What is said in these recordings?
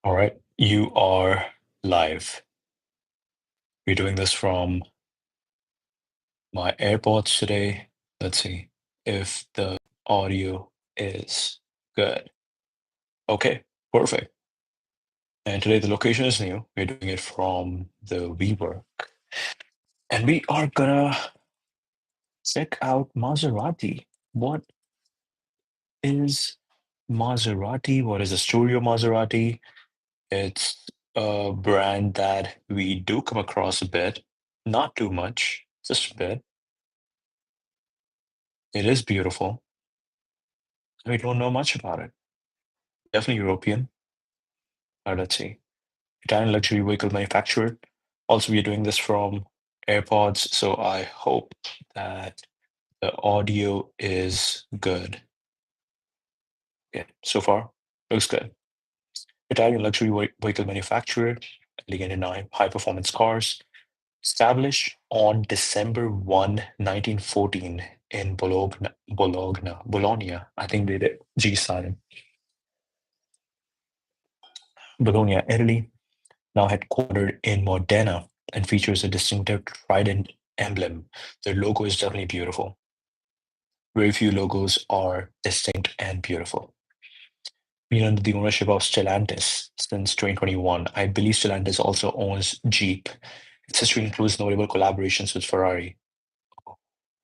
All right, you are live. We're doing this from my AirPods today. Let's see if the audio is good. Okay, perfect. And today the location is new. We're doing it from the WeWork. And we are gonna check out Maserati. What is Maserati? What is the story of Maserati? It's a brand that we do come across a bit, not too much, just a bit. It is beautiful. We don't know much about it. Definitely European. Let's see. Italian luxury vehicle manufacturer. Also, we are doing this from AirPods, so I hope that the audio is good. Yeah, so far, looks good. Italian luxury vehicle manufacturer, elegant and high performance cars, established on December 1, 1914 in Bologna. I think they did G silent. Bologna, Italy, now headquartered in Modena and features a distinctive trident emblem. Their logo is definitely beautiful. Very few logos are distinct and beautiful. Been under the ownership of Stellantis since 2021. I believe Stellantis also owns Jeep. Its history includes notable collaborations with Ferrari.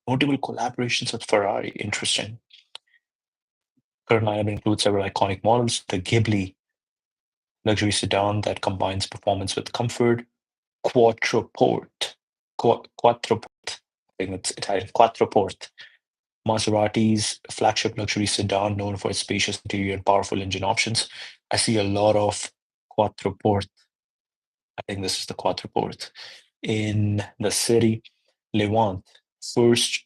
Notable collaborations with Ferrari, interesting. Current lineup includes several iconic models. The Ghibli luxury sedan that combines performance with comfort. Quattroporte. Quattroporte. I think it's Italian. Quattroporte. Maserati's flagship luxury sedan, known for its spacious interior and powerful engine options. I see a lot of Quattroporte. I think this is the Quattroporte. In the city, Levant, first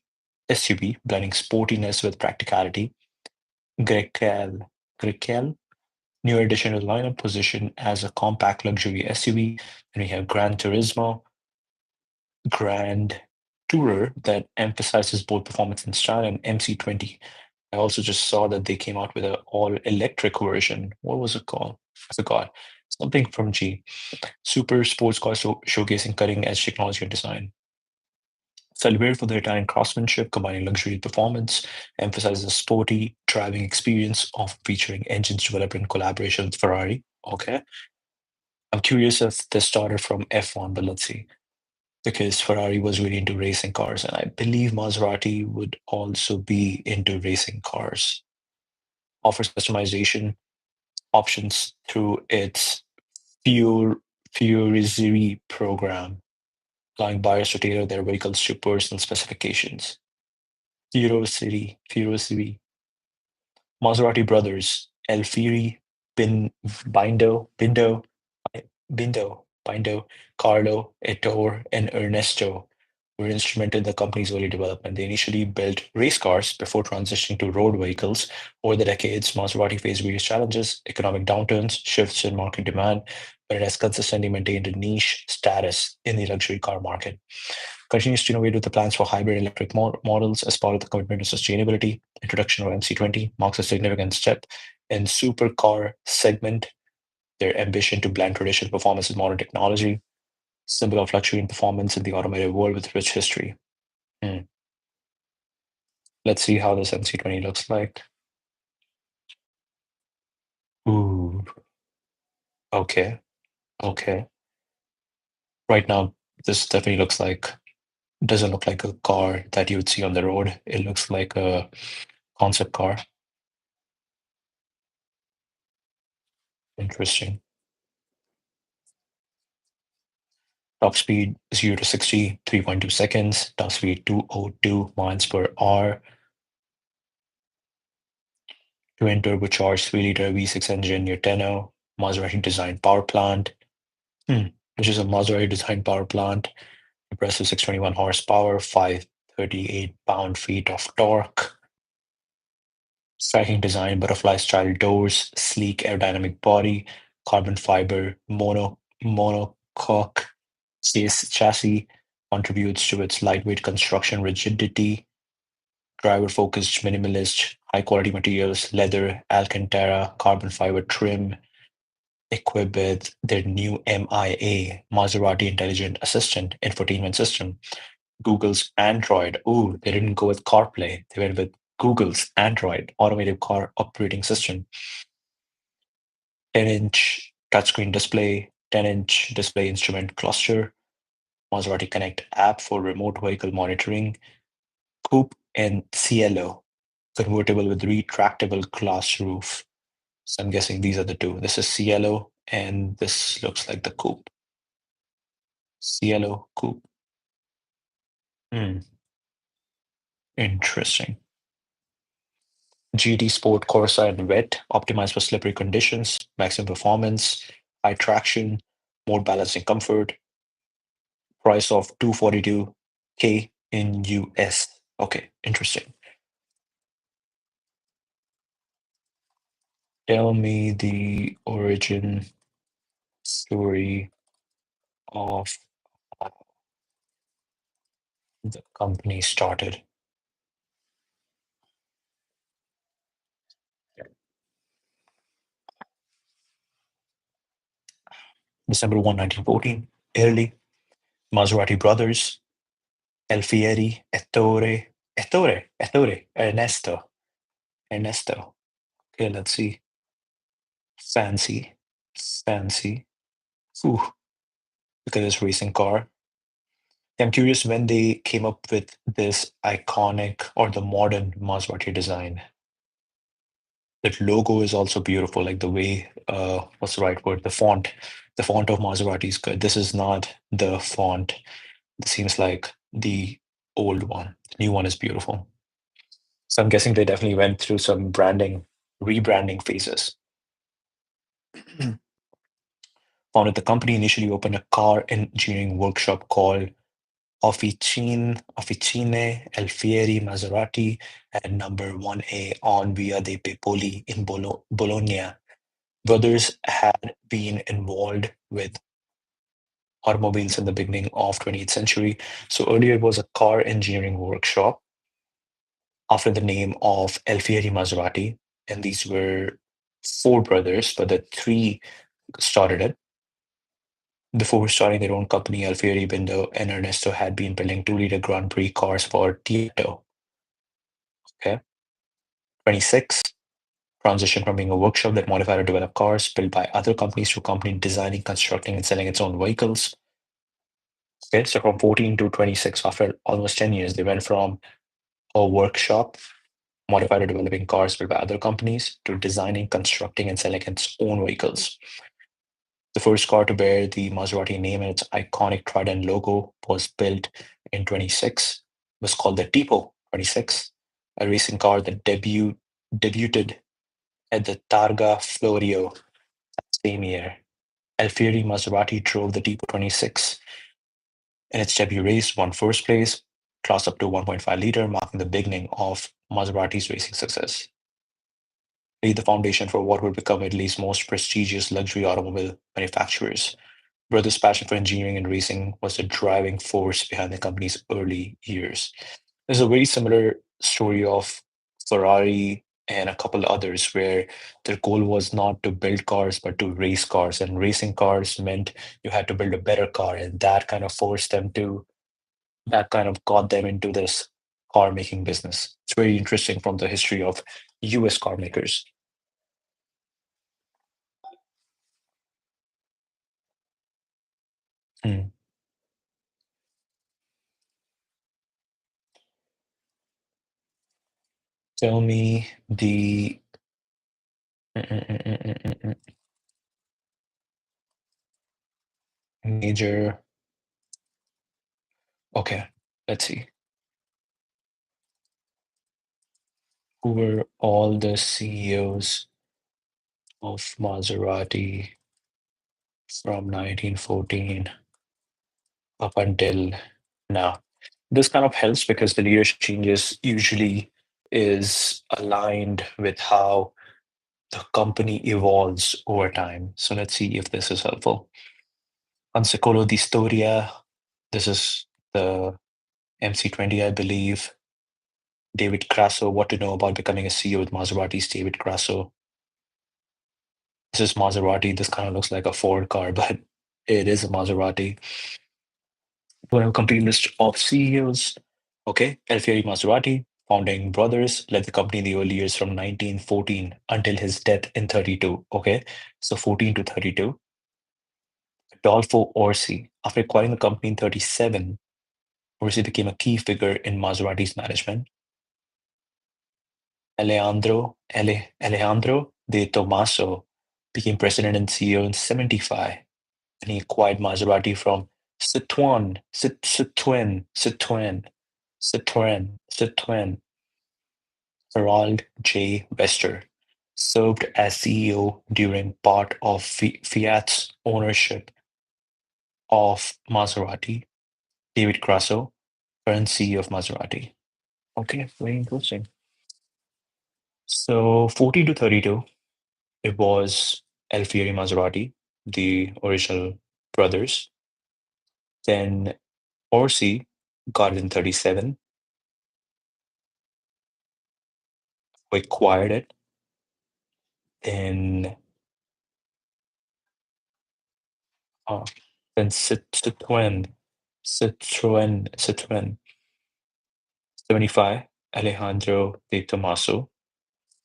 SUV, blending sportiness with practicality. Grekel, new addition to the lineup, positioned as a compact luxury SUV. And we have Gran Turismo, Grand Tourer that emphasizes both performance and style, and MC20. I also just saw that they came out with an all-electric version. What was it called? I forgot. Something from G. Super sports car showcasing cutting-edge technology and design. Celebrated for their Italian craftsmanship, combining luxury and performance, emphasizes a sporty driving experience of featuring engines developed in collaboration with Ferrari. Okay. I'm curious if this started from F1, but let's see. Because Ferrari was really into racing cars, and I believe Maserati would also be into racing cars. Offers customization options through its Fior Fiorizzeri program, allowing buyers to tailor their vehicles to personal specifications. Fiorizzeri. Maserati brothers, Alfieri, Bindo, Carlo, Ettore, and Ernesto were instrumental in the company's early development. They initially built race cars before transitioning to road vehicles. Over the decades, Maserati faced various challenges, economic downturns, shifts in market demand, but it has consistently maintained a niche status in the luxury car market. Continues to innovate with the plans for hybrid electric models as part of the commitment to sustainability. Introduction of MC20 marks a significant step in supercar segment. Their ambition to blend traditional performance with modern technology, symbol of luxury and performance in the automotive world with rich history. Hmm. Let's see how this MC20 looks like. Ooh, okay, okay. Right now, this definitely looks like, doesn't look like a car that you would see on the road. It looks like a concept car. Interesting. Top speed 0 to 60, 3.2 seconds. Top speed 202 miles per hour. Twin turbocharged 3-liter V6 engine, your Tenno, Maserati designed power plant. Which is a Maserati designed power plant. Impressive 621 horsepower, 538 pound-feet of torque. Striking design, butterfly-style doors, sleek aerodynamic body, carbon fiber monocoque chassis contributes to its lightweight construction rigidity. Driver-focused, minimalist, high-quality materials, leather, Alcantara, carbon fiber trim, equipped with their new MIA, Maserati Intelligent Assistant infotainment system. Google's Android. Ooh, they didn't go with CarPlay. They went with Google's Android automated car operating system. 10-inch touchscreen display, 10-inch display instrument cluster, Maserati Connect app for remote vehicle monitoring, coupe and cielo, convertible with retractable glass roof. So I'm guessing these are the two. This is cielo and this looks like the coupe. Cielo coupe. Hmm, interesting. GT Sport Corsa and Wet, optimized for slippery conditions, maximum performance, high traction, more balancing comfort, price of 242K in US. Okay, interesting. Tell me the origin story of how the company started. December 1, 1914, Italy, Maserati brothers, Alfieri, Ernesto. Ernesto. Okay, let's see. Fancy, fancy. Ooh, look at this racing car. I'm curious when they came up with this iconic or the modern Maserati design. That logo is also beautiful, like the way, what's the right word? The font of Maserati is good. This is not the font. It seems like the old one. The new one is beautiful. So I'm guessing they definitely went through some rebranding phases. Founded the company, initially opened a car engineering workshop called Officine Alfieri Maserati at number 1A on Via dei Pepoli in Bologna. Brothers had been involved with automobiles in the beginning of 20th century. So earlier it was a car engineering workshop after the name of Alfieri Maserati. And these were four brothers, but the three started it. Before starting their own company, Alfieri, Bindo, and Ernesto had been building 2-liter Grand Prix cars for Tieto. Okay. 26, transition from being a workshop that modified or developed cars built by other companies to a company designing, constructing, and selling its own vehicles. Okay, so from 14 to 26, after almost 10 years, they went from a workshop modified or developing cars built by other companies to designing, constructing, and selling its own vehicles. The first car to bear the Maserati name and its iconic trident logo was built in 26. It was called the Tipo 26, a racing car that debuted at the Targa Florio same year. Alfieri Maserati drove the Tipo 26 in its debut race, won first place, class up to 1.5 liter, marking the beginning of Maserati's racing success. Laid the foundation for what would become Italy's most prestigious luxury automobile manufacturers. Brothers' passion for engineering and racing was the driving force behind the company's early years. There's a very similar story of Ferrari and a couple others where their goal was not to build cars but to race cars, and racing cars meant you had to build a better car, and that kind of got them into this car making business. It's very interesting from the history of US car makers. Hmm. Tell me the major. Okay, let's see. Who were all the CEOs of Maserati from 1914 up until now? This kind of helps because the leadership changes usually is aligned with how the company evolves over time. So let's see if this is helpful. On Secolo di Storia, this is the MC20, I believe. David Grasso, what to know about becoming a CEO with Maserati's David Grasso. This is Maserati. This kind of looks like a Ford car, but it is a Maserati. We have a complete list of CEOs. Okay, Alfieri Maserati, founding brothers, led the company in the early years from 1914 until his death in 32. Okay, so 14 to 32. Adolfo Orsi, after acquiring the company in 37, Orsi became a key figure in Maserati's management. Alejandro de Tomaso became president and CEO in 75, and he acquired Maserati from Citroën, Harold J. Wester, served as CEO during part of Fiat's ownership of Maserati. David Grasso, current CEO of Maserati. Okay, very interesting. So 14 to 32, it was Alfieri Maserati, the original brothers. Then Orsi got it in 37, we acquired it. Then uh, then Citroën, 75, Alejandro de Tomaso.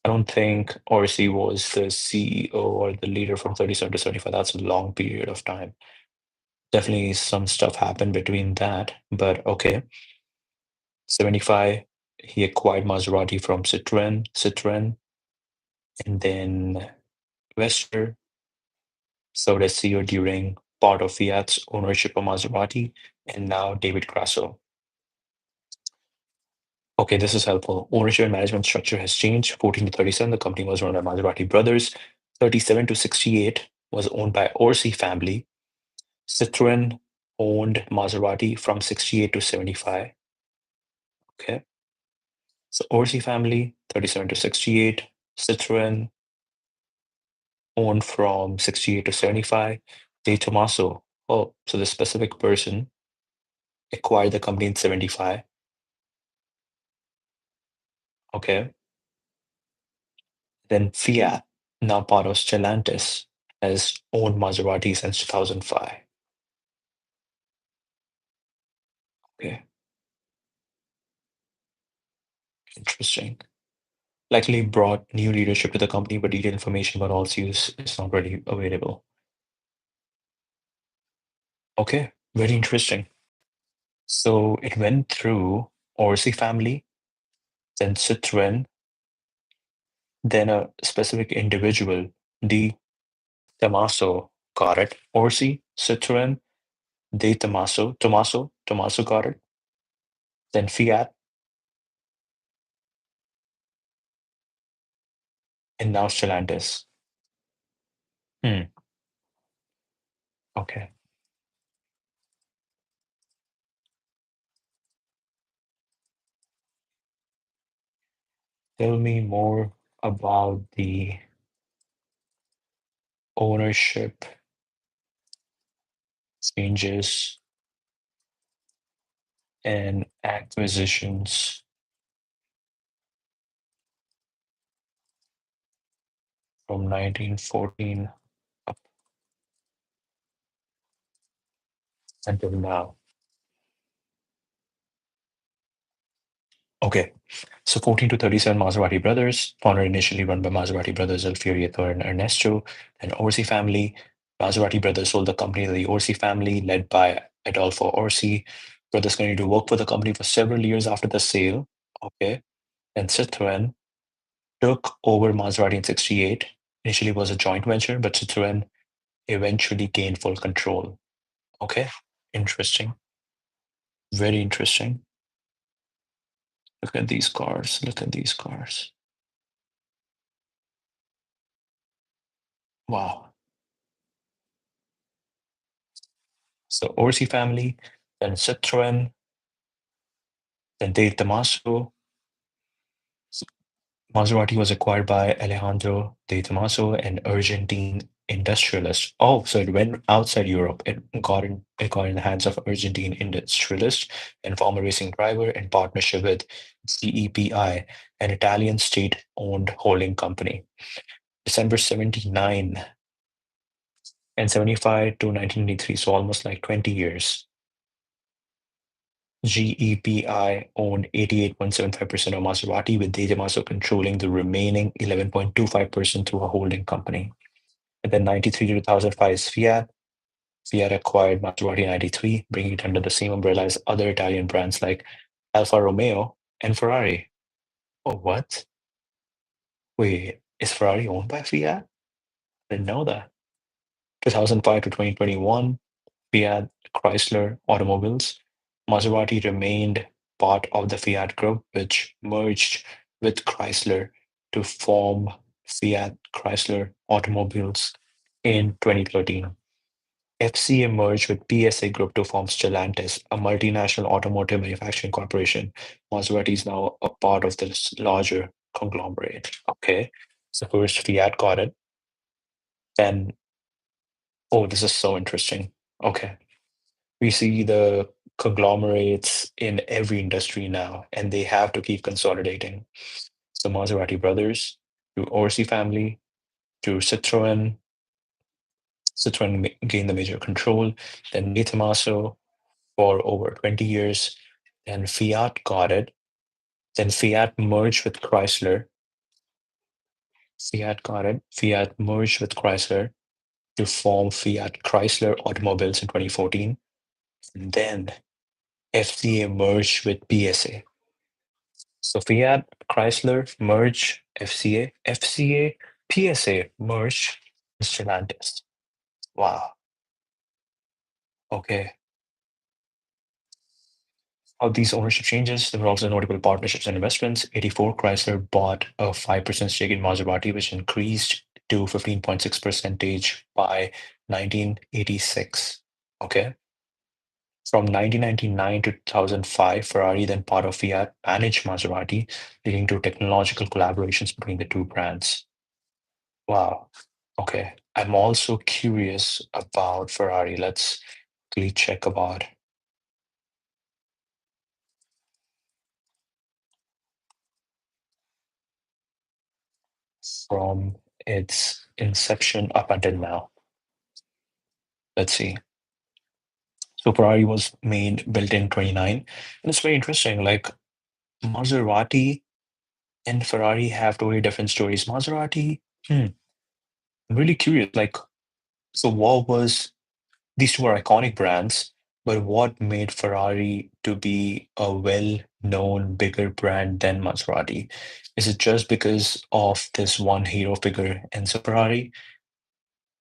I don't think Orsi was the CEO or the leader from 37 to 75. That's a long period of time. Definitely some stuff happened between that, but okay. 75, he acquired Maserati from Citroën, and then Wester served as CEO during part of Fiat's ownership of Maserati, and now David Grasso. Okay, this is helpful. Ownership and management structure has changed. 14 to 37, the company was run by Maserati brothers. 37 to 68 was owned by Orsi family. Citroën owned Maserati from 68 to 75. Okay. So Orsi family, 37 to 68. Citroën owned from 68 to 75. De Tomaso, oh, so the specific person acquired the company in 75. Okay. Then Fiat, now part of Stellantis, has owned Maserati since 2005. Okay, interesting. Likely brought new leadership to the company, but detailed information about all CEOs is not really available. Okay, very interesting. So it went through Orsi family, then Citroën, then a specific individual, D. Tomaso got it. Orsi, Citroën, De Tomaso got it. Then Fiat, and now Stellantis. Hmm, okay. Tell me more about the ownership changes and acquisitions from 1914 up until now. Okay, so 14 to 37 Maserati brothers, founded initially run by Maserati brothers Alfieri and Ernesto, and Orsi family. Maserati brothers sold the company to the Orsi family, led by Adolfo Orsi. Brothers continued to work for the company for several years after the sale. Okay, and Citroën took over Maserati in 68. Initially, it was a joint venture, but Citroën eventually gained full control. Okay, interesting. Very interesting. Look at these cars. Look at these cars. Wow. So Orsi family, then Citroën, then De Tomaso. Maserati was acquired by Alejandro De Tomaso, an Argentine industrialist. Oh, so it went outside Europe. It got in the hands of Argentine industrialist and former racing driver in partnership with CEPI, an Italian state-owned holding company. December 79. and 75 to 1983, so almost like 20 years. GEPI owned 88.75% of Maserati, with De Tomaso controlling the remaining 11.25% through a holding company. And then 93 to 2005 is Fiat. Fiat acquired Maserati in 93, bringing it under the same umbrella as other Italian brands like Alfa Romeo and Ferrari. Oh, what? Wait, is Ferrari owned by Fiat? I didn't know that. 2005 to 2021, Fiat Chrysler Automobiles. Maserati remained part of the Fiat Group, which merged with Chrysler to form Fiat Chrysler Automobiles in 2013. FCA merged with PSA Group to form Stellantis, a multinational automotive manufacturing corporation. Maserati is now a part of this larger conglomerate. Okay, so first Fiat got it, then, oh, this is so interesting. Okay, we see the conglomerates in every industry now, and they have to keep consolidating. So Maserati brothers, to Orsi family, to Citroen. Gained the major control. Then De Tomaso for over 20 years. Then Fiat got it. Then Fiat merged with Chrysler. Fiat got it. Fiat merged with Chrysler to form Fiat Chrysler Automobiles in 2014. And then FCA merged with PSA. So Fiat, Chrysler, merge, FCA, PSA, merge, Stellantis. Wow. Okay. Of these ownership changes, there were also notable partnerships and investments. 84, Chrysler bought a 5% stake in Maserati, which increased to 15.6 percentage by 1986. Okay. From 1999 to 2005, Ferrari, then part of Fiat, managed Maserati, leading to technological collaborations between the two brands. Wow. Okay. I'm also curious about Ferrari. Let's quickly check about from its inception up until now. Let's see. So Ferrari was built in 29. And it's very interesting. Like Maserati and Ferrari have totally different stories. Maserati, I'm really curious. Like, so what was these two are iconic brands, but what made Ferrari to be a well-known, bigger brand than Maserati? Is it just because of this one hero figure, Enzo Ferrari?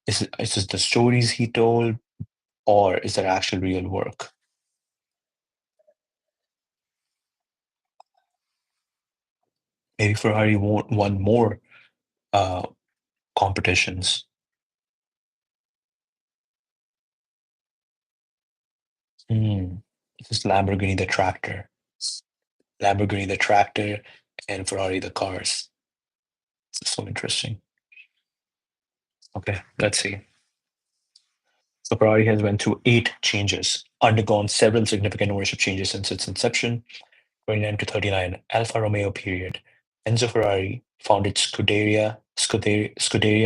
Is it the stories he told, or is there actual real work? Maybe Ferrari won't won more uh, competitions. Hmm. This is Lamborghini the tractor, and Ferrari the cars. This is so interesting. Okay, let's see. So Ferrari has went through 8 changes, undergone several significant ownership changes since its inception, 29 to 39, Alfa Romeo period. Enzo Ferrari founded Scuderia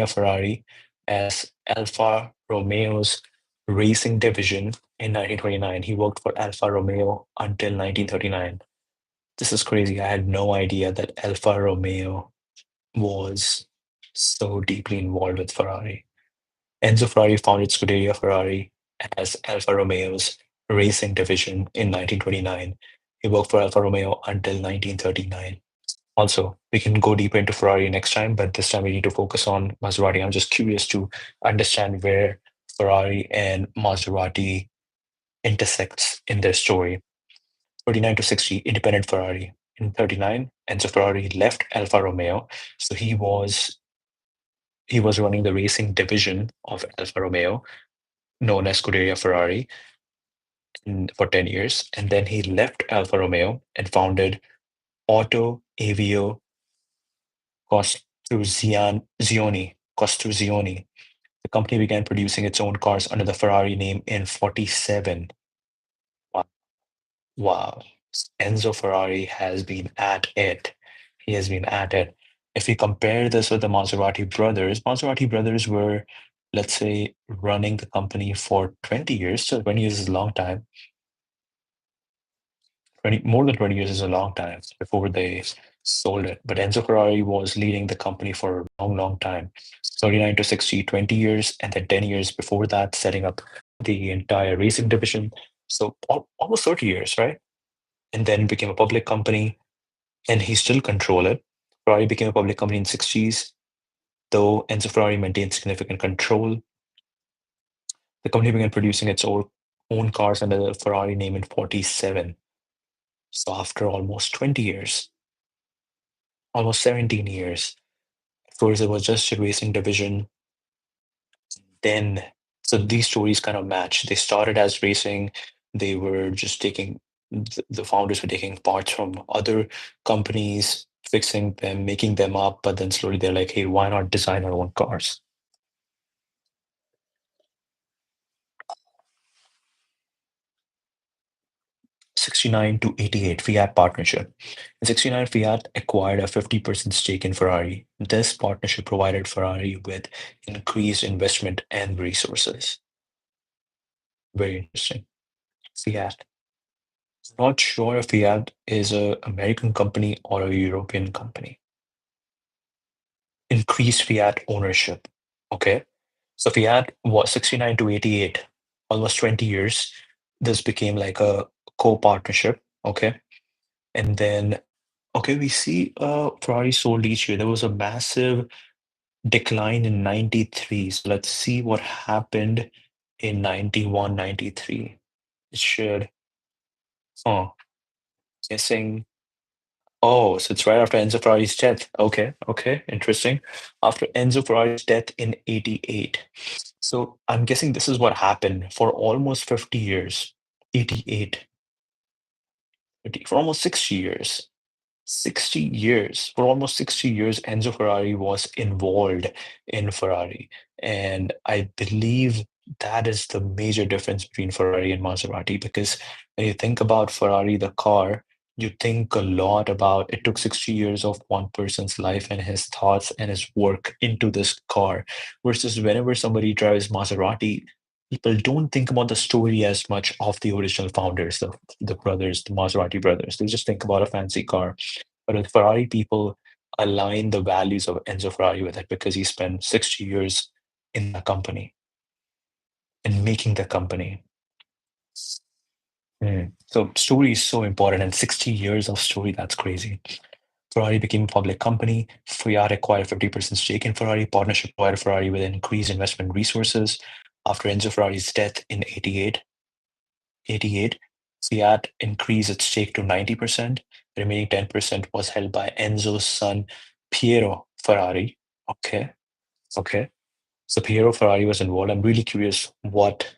Ferrari as Alfa Romeo's racing division in 1929. He worked for Alfa Romeo until 1939. This is crazy. I had no idea that Alfa Romeo was so deeply involved with Ferrari. Enzo Ferrari founded Scuderia Ferrari as Alfa Romeo's racing division in 1929. He worked for Alfa Romeo until 1939. Also, we can go deeper into Ferrari next time, but this time we need to focus on Maserati. I'm just curious to understand where Ferrari and Maserati intersects in their story. 39 to 60, independent Ferrari. In 39, Enzo Ferrari left Alfa Romeo, so he was running the racing division of Alfa Romeo, known as Scuderia Ferrari, for 10 years. And then he left Alfa Romeo and founded Auto Avio Costruzioni. The company began producing its own cars under the Ferrari name in 47. Wow. Wow. Enzo Ferrari has been at it. He has been at it. If we compare this with the Maserati brothers were let's say, running the company for 20 years. So 20 years is a long time. More than 20 years is a long time before they sold it. But Enzo Ferrari was leading the company for a long, long time, 39 to 60, 20 years, and then 10 years before that, setting up the entire racing division. So almost 30 years, right? And then became a public company, and he still control it. Ferrari became a public company in 60s, though Enzo Ferrari maintained significant control. The company began producing its own cars under the Ferrari name in 47. So after almost 20 years, almost 17 years, of course, it was just a racing division. Then, so these stories kind of match. They started as racing. They were just taking, the founders were taking parts from other companies, fixing them, making them up. But then slowly they're like, hey, why not design our own cars? 69 to 88 Fiat partnership. In 69, Fiat acquired a 50% stake in Ferrari. This partnership provided Ferrari with increased investment and resources. Very interesting. Fiat. Not sure if Fiat is a American company or a European company. Increased Fiat ownership. Okay. So Fiat was 69 to 88, almost 20 years. This became like a co-partnership. Okay. And then, okay, we see Ferrari sold each year. There was a massive decline in 93. So let's see what happened in 91, 93. It should, oh, guessing. Oh, so it's right after Enzo Ferrari's death. Okay, okay, interesting. After Enzo Ferrari's death in 88. So I'm guessing this is what happened for almost 50 years. 88, 50, for almost 60 years. 60 years. For almost 60 years, Enzo Ferrari was involved in Ferrari. And I believe that is the major difference between Ferrari and Maserati, because when you think about Ferrari, the car, you think a lot about it took 60 years of one person's life and his thoughts and his work into this car. Versus whenever somebody drives Maserati, people don't think about the story as much of the original founders, the brothers, the Maserati brothers. They just think about a fancy car, but with Ferrari, people align the values of Enzo Ferrari with it because he spent 60 years in the company and making the company. So story is so important, and 60 years of story, that's crazy. Ferrari became a public company. Fiat acquired 50% stake in Ferrari. Partnership provided Ferrari with increased investment resources. After Enzo Ferrari's death in 88, Fiat increased its stake to 90%. The remaining 10% was held by Enzo's son, Piero Ferrari. Okay, okay. So Piero Ferrari was involved. I'm really curious what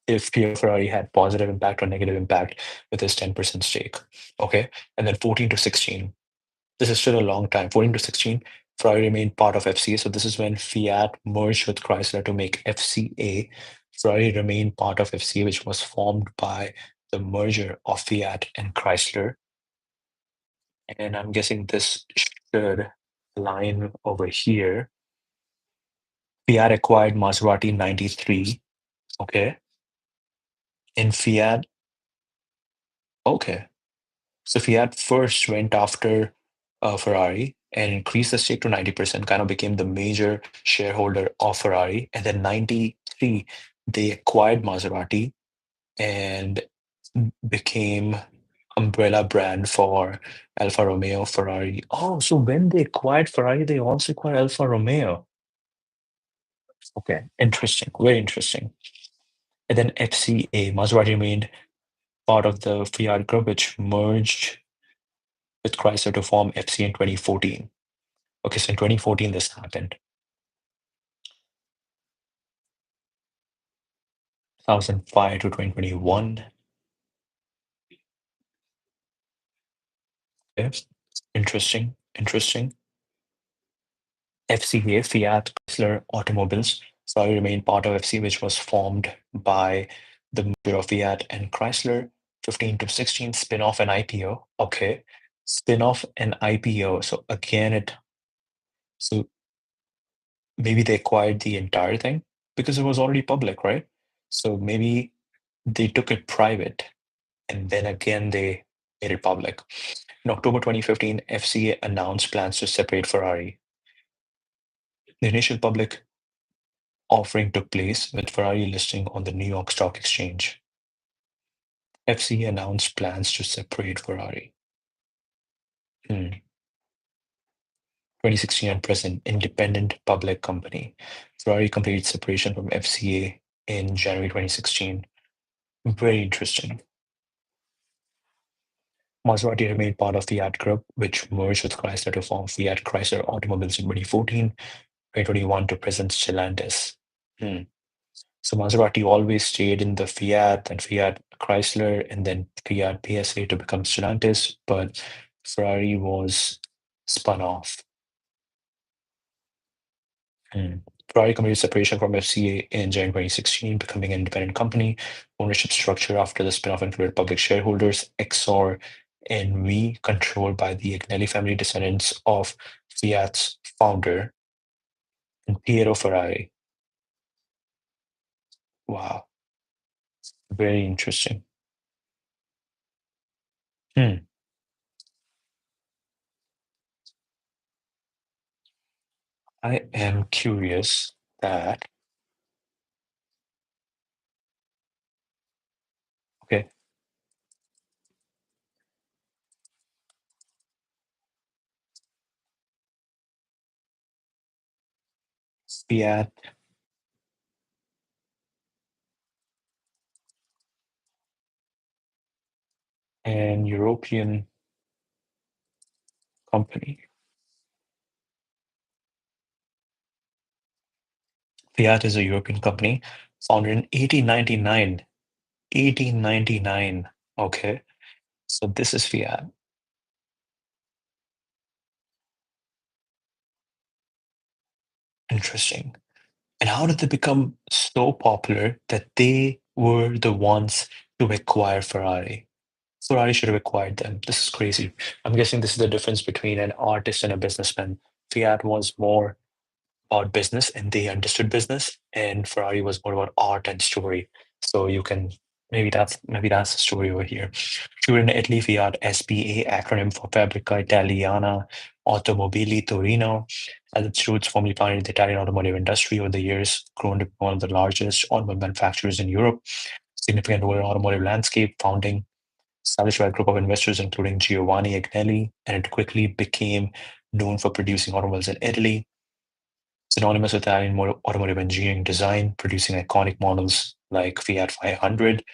if Piero Ferrari had positive impact or negative impact with his 10% stake. Okay. And then 14 to 16. This is still a long time. 14 to 16, Ferrari remained part of FCA. So this is when Fiat merged with Chrysler to make FCA. Ferrari remained part of FCA, which was formed by the merger of Fiat and Chrysler. And I'm guessing this should line over here. Fiat acquired Maserati in 93. Okay. And Fiat, okay. So Fiat first went after Ferrari and increased the stake to 90%, kind of became the major shareholder of Ferrari. And then 93, they acquired Maserati and became umbrella brand for Alfa Romeo, Ferrari. Oh, so when they acquired Ferrari, they also acquired Alfa Romeo. Okay, interesting, very interesting. And then FCA, Maserati remained part of the Fiat group, which merged with Chrysler to form FC in 2014. Okay, so in 2014 this happened. 2005 to 2021. Okay. Interesting, interesting. FCA, Fiat Chrysler Automobiles. So I remain part of FC, which was formed by the merger of Fiat and Chrysler. 15 to 16, spin-off and IPO. Okay. Spin-off and IPO. So again, it so maybe they acquired the entire thing because it was already public, right? So maybe they took it private and then again they made it public. In October 2015, FCA announced plans to separate Ferrari. The initial public offering took place with Ferrari listing on the New York Stock Exchange. FCA announced plans to separate Ferrari. 2016 and present, independent public company. Ferrari completed separation from FCA in January 2016. Very interesting. Maserati remained part of Fiat Group, which merged with Chrysler to form Fiat Chrysler Automobiles in 2014, 2021 to present Stellantis. Hmm. So Maserati always stayed in the Fiat and Fiat Chrysler and then Fiat PSA to become Stellantis, but Ferrari was spun off. Hmm. Ferrari completed separation from FCA in January 2016, becoming an independent company. Ownership structure after the spin-off included public shareholders, Exor, and we controlled by the Agnelli family, descendants of Fiat's founder, and Piero Ferrari. Wow, very interesting. Hmm. I am curious that, okay, Fiat and European company. Fiat is a European company founded in 1899. 1899. Okay. So this is Fiat. Interesting. And how did they become so popular that they were the ones to acquire Ferrari? Ferrari should have acquired them. This is crazy. I'm guessing this is the difference between an artist and a businessman. Fiat was more about business and they understood business, and Ferrari was more about art and story. So you can maybe that's the story over here. Sure, in Italy, Fiat SPA, acronym for Fabbrica Italiana Automobili Torino, as its roots formerly founded the Italian automotive industry over the years, grown to be one of the largest automobile manufacturers in Europe, significant role in automotive landscape, founding established by a group of investors including Giovanni Agnelli, and it quickly became known for producing automobiles in Italy, synonymous with Italian automotive engineering design, producing iconic models like Fiat 500,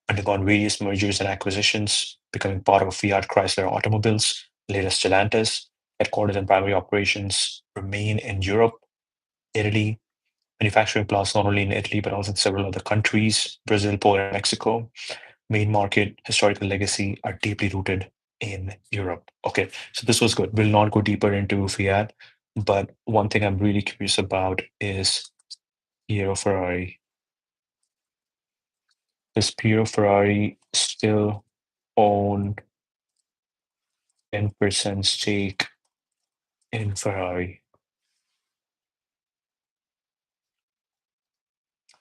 undergone various mergers and acquisitions, becoming part of Fiat Chrysler Automobiles, later Stellantis. Headquarters and primary operations remain in Europe, Italy, manufacturing plants not only in Italy but also in several other countries, Brazil, Poland, Mexico. Main market, historical legacy are deeply rooted in Europe. Okay, so this was good. We'll not go deeper into Fiat, but one thing I'm really curious about is Piero Ferrari. Does Piero Ferrari still own 10% stake in Ferrari?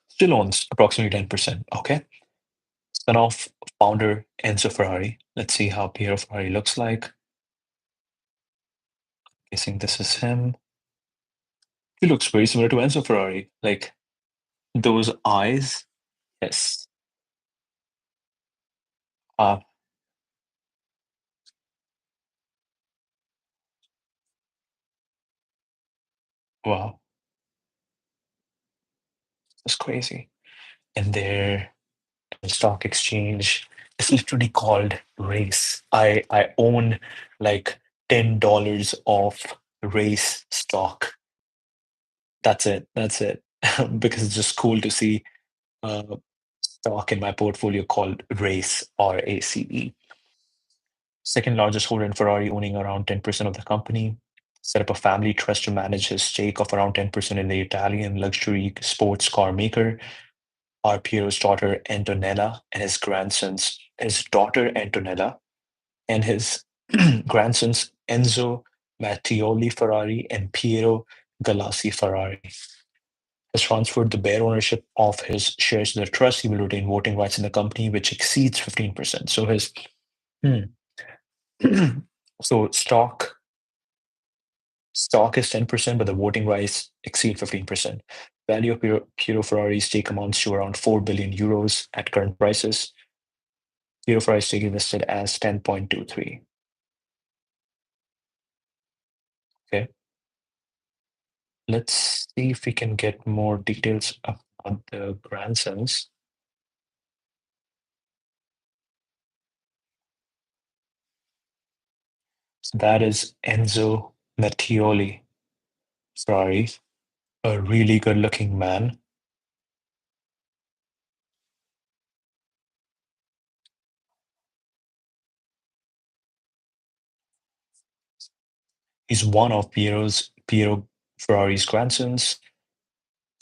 Still owns approximately 10%. Okay. Son of founder Enzo Ferrari. Let's see how Piero Ferrari looks like. Guessing this is him. He looks very similar to Enzo Ferrari. Like those eyes. Yes. Uh, wow. That's crazy. And their stock exchange is literally called Race. I own like $10 of Race stock. That's it. That's it. Because it's just cool to see uh, stock in my portfolio called Race, RACE. Second largest holder in Ferrari, owning around 10% of the company. Set up a family trust to manage his stake of around 10% in the Italian luxury sports car maker. Our Piero's daughter Antonella and his daughter Antonella and his grandsons Enzo Mattioli Ferrari and Piero Galassi Ferrari has transferred the bare ownership of his shares to the trust. He will retain voting rights in the company, which exceeds 15%. So his hmm. so stock is 10%, but the voting rights exceed 15%. Value of Piero Ferrari's stake amounts to around 4 billion euros at current prices. Piero Ferrari's stake is listed as 10.23. Okay. Let's see if we can get more details about the grandsons. So that is Enzo Mattioli Ferrari, a really good looking man. He's one of Piero Ferrari's grandsons,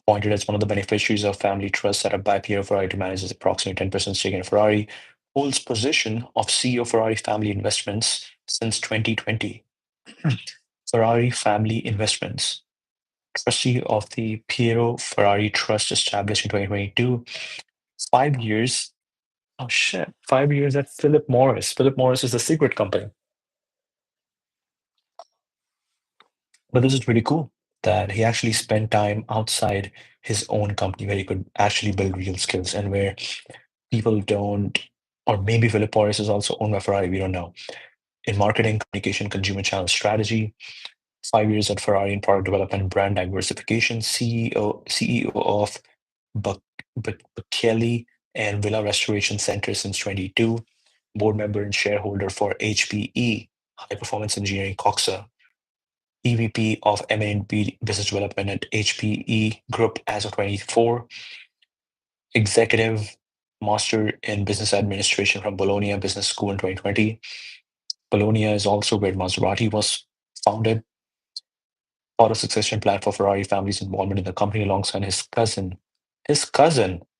appointed as one of the beneficiaries of family trust set up by Piero Ferrari to manage his approximately 10% stake in Ferrari, holds position of CEO Ferrari Family Investments since 2020. Ferrari Family Investments, trustee of the Piero Ferrari Trust established in 2022. 5 years. Oh shit! 5 years at Philip Morris. Philip Morris is the secret company. But this is pretty cool that he actually spent time outside his own company where he could actually build real skills and where people don't, or maybe Philip Morris is also owned by Ferrari, we don't know. In marketing, communication, consumer channel strategy, 5 years at Ferrari in product development, brand diversification, CEO of Buck, Kelly and Villa Restoration Center since 22, board member and shareholder for HPE, High Performance Engineering Coxa, EVP of M&B Business Development at HPE Group as of 24, executive master in business administration from Bologna Business School in 2020. Bologna is also where Maserati was founded. Auto succession plan for Ferrari family's involvement in the company alongside his cousin,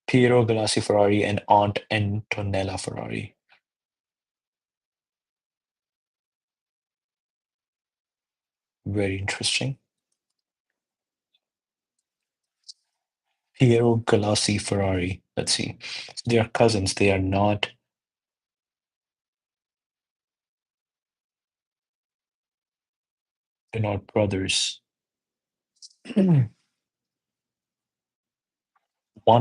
Piero Galassi Ferrari, and aunt Antonella Ferrari. Very interesting. Piero Galassi Ferrari. Let's see. They are cousins. They're not brothers. One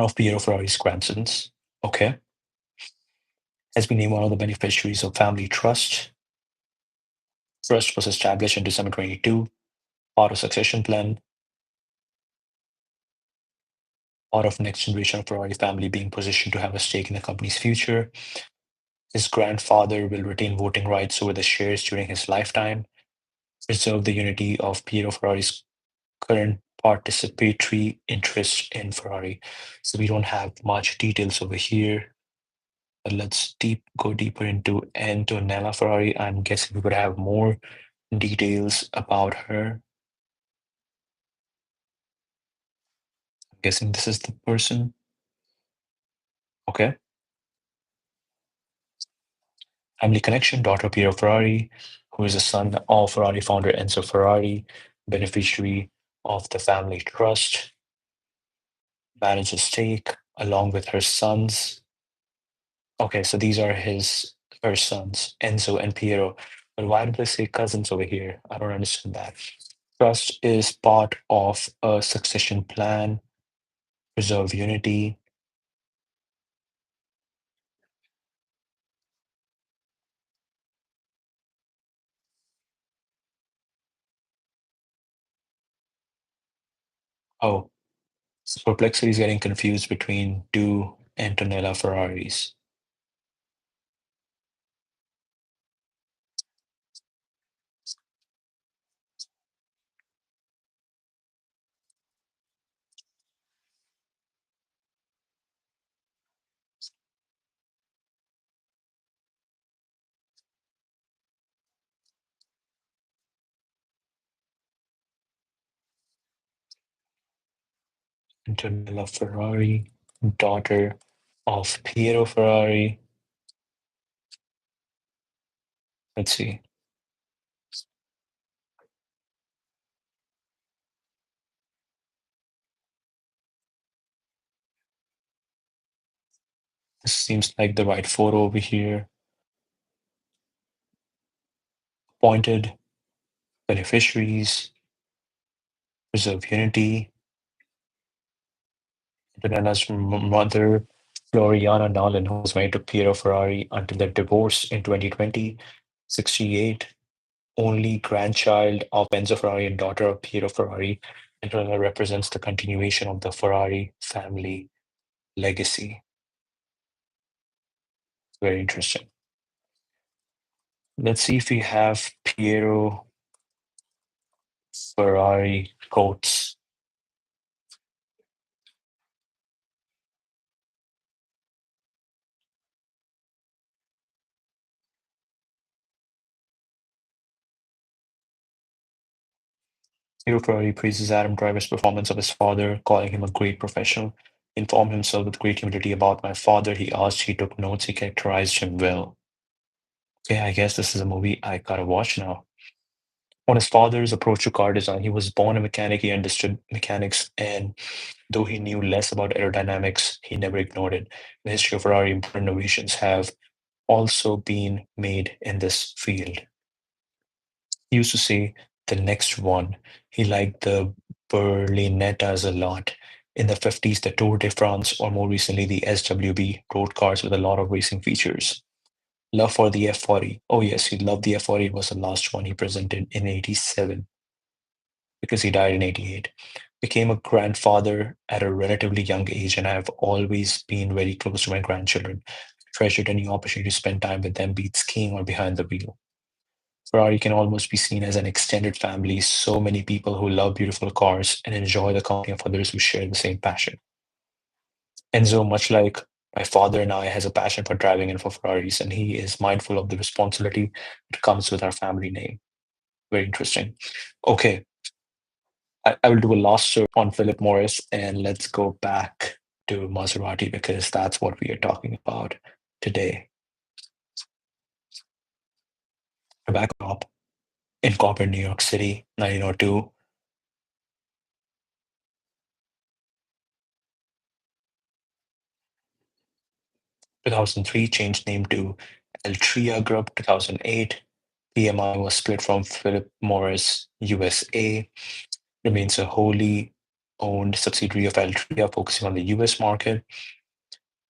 of Piero Ferrari's grandsons, okay, has been named one of the beneficiaries of family trust. Trust was established in December 22, part of succession plan, part of next generation of Ferrari family being positioned to have a stake in the company's future. His grandfather will retain voting rights over the shares during his lifetime, preserve the unity of Piero Ferrari's current participatory interest in Ferrari. So we don't have much details over here. But let's go deeper into Antonella Ferrari. I'm guessing we would have more details about her. I'm guessing this is the person. Okay. Family connection, daughter Piero Ferrari, who is the son of Ferrari founder Enzo Ferrari, beneficiary of the family trust, manages stake along with her sons. Okay, so these are her sons, Enzo and Piero. But why did they say cousins over here? I don't understand that. Trust is part of a succession plan, preserve unity. Oh, so Perplexity is getting confused between two Antonella Ferraris. Antonella Ferrari, daughter of Piero Ferrari. Let's see. This seems like the right photo over here. Appointed beneficiaries, preserve unity. Antonella's mother, Floriana Nolan, who was married to Piero Ferrari until their divorce in 2020, 68, only grandchild of Enzo Ferrari and daughter of Piero Ferrari. Antonella represents the continuation of the Ferrari family legacy. Very interesting. Let's see if we have Piero Ferrari quotes. Piero Ferrari praises Adam Driver's performance of his father, calling him a great professional. He informed himself with great humility about my father. He asked, he took notes, he characterized him well. Okay, I guess this is a movie I gotta watch now. On his father's approach to car design, he was born a mechanic, he understood mechanics, and though he knew less about aerodynamics, he never ignored it. The history of Ferrari, important innovations have also been made in this field. He used to say the next one. He liked the Berlinettas a lot. In the 50s, the Tour de France, or more recently, the SWB, road cars with a lot of racing features. Love for the F40. Oh, yes, he loved the F40. It was the last one he presented in 87 because he died in 88. Became a grandfather at a relatively young age, and I have always been very close to my grandchildren. Treasured any opportunity to spend time with them, be it skiing or behind the wheel. Ferrari can almost be seen as an extended family, so many people who love beautiful cars and enjoy the company of others who share the same passion. Enzo, much like my father and I, has a passion for driving and for Ferraris, and he is mindful of the responsibility that comes with our family name. Very interesting. Okay, I will do a last search on Philip Morris, and let's go back to Maserati because that's what we are talking about today. Tobacco Shop, incorporated in New York City, 1902. 2003, changed name to Altria Group. 2008, PMI was split from Philip Morris USA, remains a wholly owned subsidiary of Altria, focusing on the US market.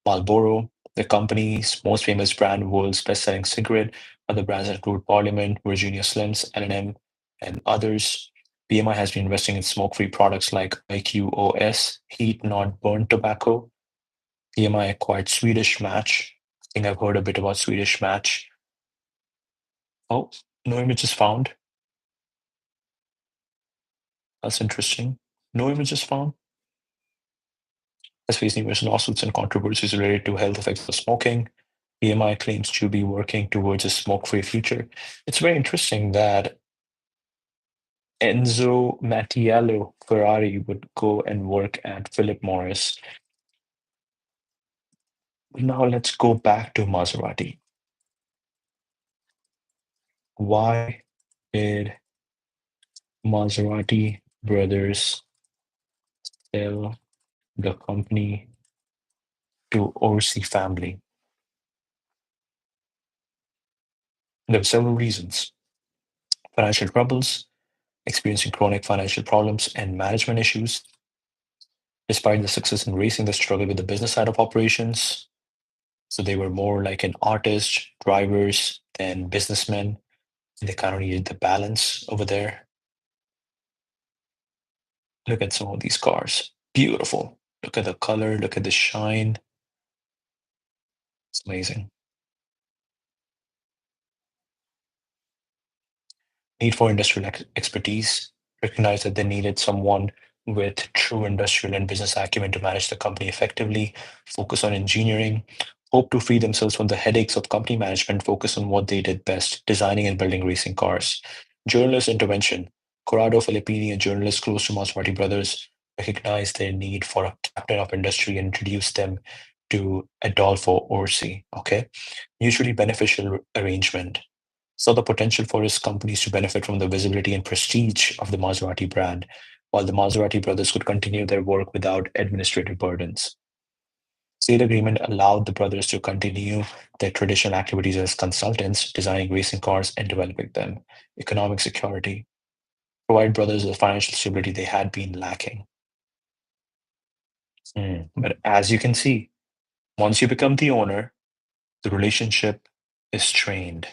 Marlboro, the company's most famous brand, world's best-selling cigarette. Other brands include Parliament, Virginia Slims, L&M, and others. PMI has been investing in smoke-free products like IQOS, heat not burn tobacco. PMI acquired Swedish Match. I think I've heard a bit about Swedish Match. Oh, no images found. That's interesting. No images found. Has faced numerous lawsuits and controversies related to health effects of smoking. PMI claims to be working towards a smoke-free future. It's very interesting that Enzo Mattiello Ferrari would go and work at Philip Morris. Now let's go back to Maserati. Why did Maserati brothers sell the company to Orsi family? There were several reasons. Financial troubles, experiencing chronic financial problems and management issues. Despite the success in racing, they struggled with the business side of operations. So they were more like an artist, drivers, than businessmen. They kind of needed the balance over there. Look at some of these cars. Beautiful. Look at the color, look at the shine. It's amazing. Need for industrial expertise. Recognized that they needed someone with true industrial and business acumen to manage the company effectively, focus on engineering, hope to free themselves from the headaches of company management, focus on what they did best, designing and building racing cars. Journalist intervention. Corrado Filippini, a journalist close to Maserati brothers, recognized their need for a captain of industry and introduced them to Adolfo Orsi. Okay. Mutually beneficial arrangement, saw the potential for his companies to benefit from the visibility and prestige of the Maserati brand, while the Maserati brothers could continue their work without administrative burdens. Sale agreement allowed the brothers to continue their traditional activities as consultants, designing racing cars and developing them. Economic security. Provide brothers the financial stability they had been lacking. But as you can see, once you become the owner, the relationship is strained.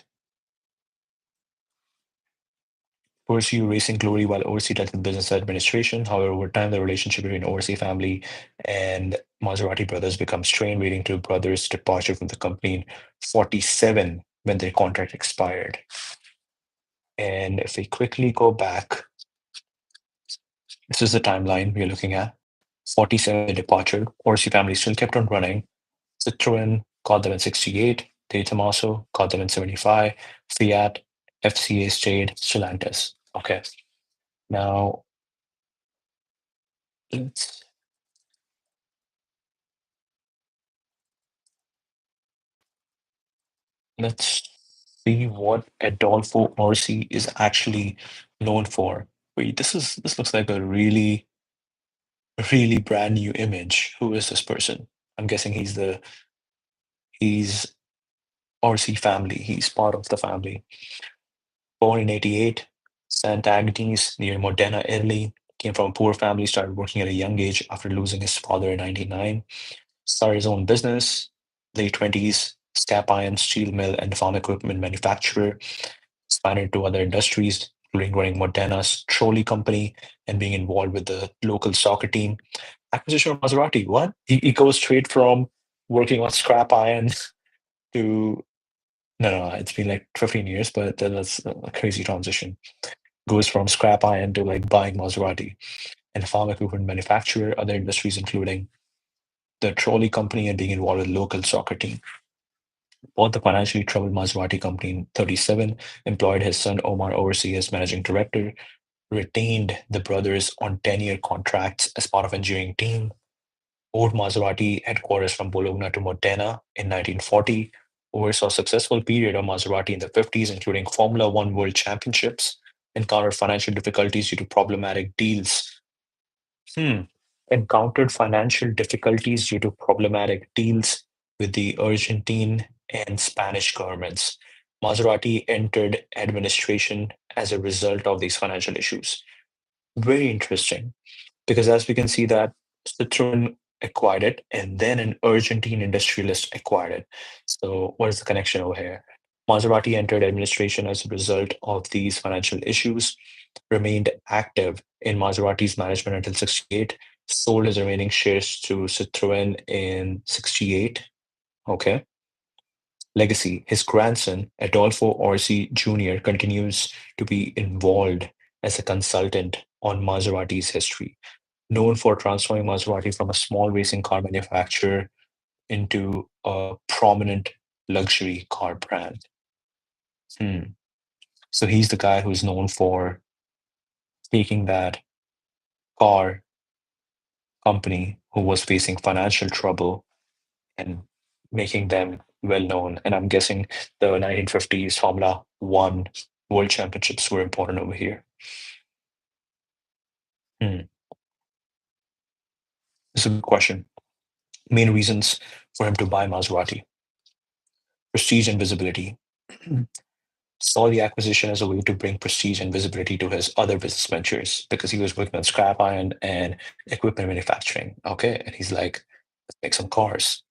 Pursue racing glory while oversee dealt with business administration. However, over time, the relationship between Oversea family and Maserati brothers becomes strained, leading to brothers' departure from the company in 47 when their contract expired. And if we quickly go back, this is the timeline we're looking at. 47 departure. Oversea family still kept on running. Citroen got them in 68. De Tomaso got them in 75. Fiat, FCA stayed. Stellantis. Okay. Now, let's let's see what Adolfo Orsi is actually known for. Wait, this looks like a really brand new image. Who is this person? I'm guessing he's Orsi family. He's part of the family. Born in 88, Sant'Agnes near Modena, Italy. Came from a poor family, started working at a young age after losing his father in 99. Started his own business, late 20s, scrap iron, steel mill, and farm equipment manufacturer. Expanded to other industries, including running Modena's trolley company and being involved with the local soccer team. Acquisition of Maserati. What? He goes straight from working on scrap iron to no, it's been like 15 years, but that's a crazy transition. Goes from scrap iron to like buying Maserati and farm equipment manufacturer, other industries including the trolley company and being involved with local soccer team. Bought the financially troubled Maserati company in 37, employed his son Omar overseas as managing director, retained the brothers on 10-year contracts as part of engineering team, moved Maserati headquarters from Bologna to Modena in 1940, oversaw a successful period of Maserati in the 50s, including Formula One World Championships, encountered financial difficulties due to problematic deals. Hmm. Encountered financial difficulties due to problematic deals with the Argentine and Spanish governments. Maserati entered administration as a result of these financial issues. Very interesting, because as we can see that Citroen acquired it and then an Argentine industrialist acquired it. So what is the connection over here? Maserati entered administration as a result of these financial issues, remained active in Maserati's management until 68, sold his remaining shares to Citroen in 68. Okay. Legacy. His grandson, Adolfo Orsi Jr., continues to be involved as a consultant on Maserati's history, known for transforming Maserati from a small racing car manufacturer into a prominent luxury car brand. Hmm. So he's the guy who's known for taking that car company who was facing financial trouble and making them well known. And I'm guessing the 1950s Formula One World Championships were important over here. Hmm. This is a good question. Main reasons for him to buy Maserati: prestige and visibility. Saw the acquisition as a way to bring prestige and visibility to his other business ventures because he was working on scrap iron and equipment manufacturing. Okay. And he's like, let's make some cars.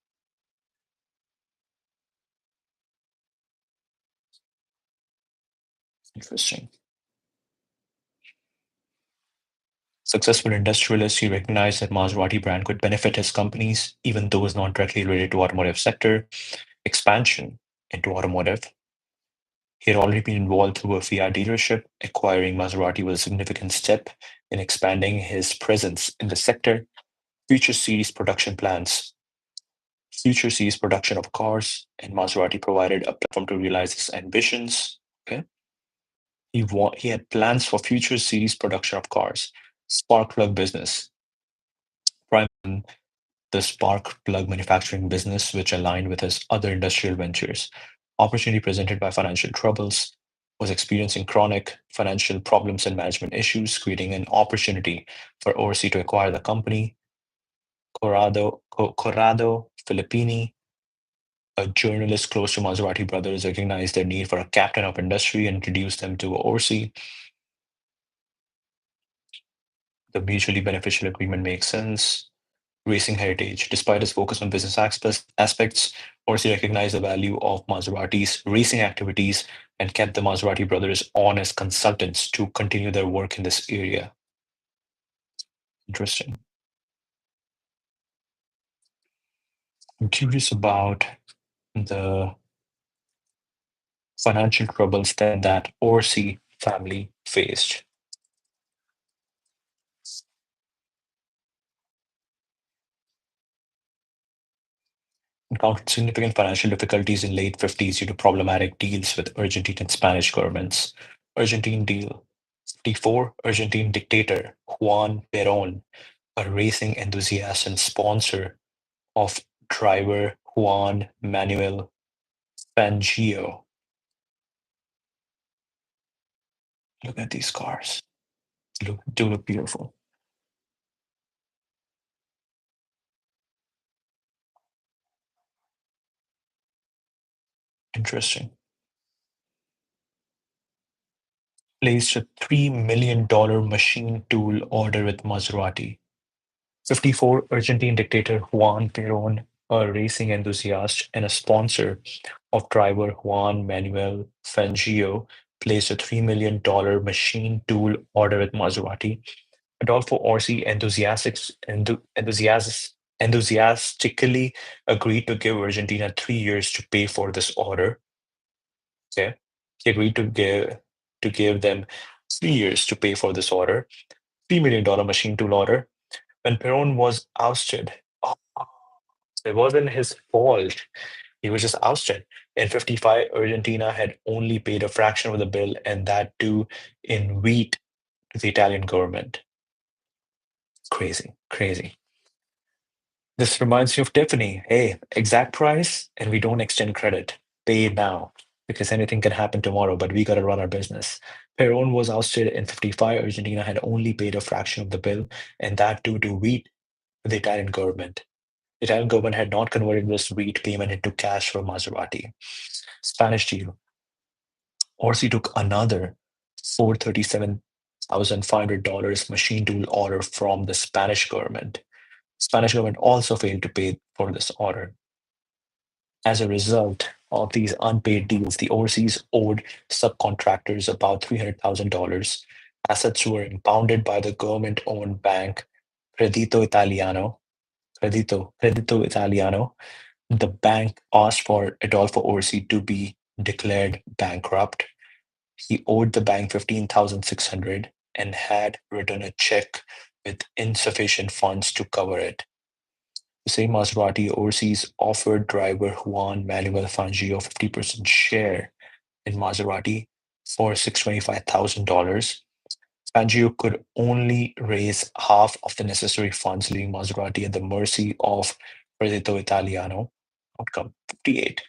Interesting. Successful industrialist, he recognized that Maserati brand could benefit his companies, even those not directly related to automotive sector. Expansion into automotive. He had already been involved through a Fiat dealership. Acquiring Maserati was a significant step in expanding his presence in the sector. Future series production plans. Future series production of cars, and Maserati provided a platform to realize his ambitions. Okay. He had plans for future series production of cars. Spark plug business. Prime the spark plug manufacturing business, which aligned with his other industrial ventures. Opportunity presented by financial troubles, was experiencing chronic financial problems and management issues, creating an opportunity for Oversea to acquire the company. Corrado Filippini, a journalist close to Maserati brothers, recognized their need for a captain of industry and introduced them to Orsi. The mutually beneficial agreement makes sense. Racing heritage. Despite its focus on business aspects, Orsi recognized the value of Maserati's racing activities and kept the Maserati brothers on as consultants to continue their work in this area. Interesting. I'm curious about the financial troubles that Orsi family faced. Encountered significant financial difficulties in late 50s due to problematic deals with Argentine and Spanish governments. Argentine deal 54, Argentine dictator Juan Perón, a racing enthusiast and sponsor of driver Juan Manuel Fangio. Look at these cars. Do look beautiful. Interesting. Placed a $3 million machine tool order with Maserati. 54, Argentine dictator Juan Perón, a racing enthusiast and a sponsor of driver Juan Manuel Fangio, placed a $3 million machine tool order with Maserati. Adolfo Orsi enthusiastically agreed to give Argentina 3 years to pay for this order. Okay. He agreed to give them 3 years to pay for this order, $3 million machine tool order. When Perón was ousted, oh, it wasn't his fault. He was just ousted. In 55, Argentina had only paid a fraction of the bill, and that too in wheat to the Italian government. Crazy, crazy. This reminds me of Tiffany. Hey, exact price, and we don't extend credit. Pay now, because anything can happen tomorrow, but we got to run our business. Peron was ousted in 55. Argentina had only paid a fraction of the bill, and that too to wheat to the Italian government. The Italian government had not converted this wheat payment into cash for Maserati. Spanish deal. Orsi took another $437,500 machine tool order from the Spanish government. Spanish government also failed to pay for this order. As a result of these unpaid deals, the overseas owed subcontractors about $300,000. Assets were impounded by the government-owned bank Credito Italiano. The bank asked for Adolfo Orsi to be declared bankrupt. He owed the bank 15,600 and had written a check with insufficient funds to cover it. The same Maserati overseas offered driver Juan Manuel Fangio 50% share in Maserati for $625,000. Fangio could only raise half of the necessary funds, leaving Maserati at the mercy of Credito Italiano. Outcome 58.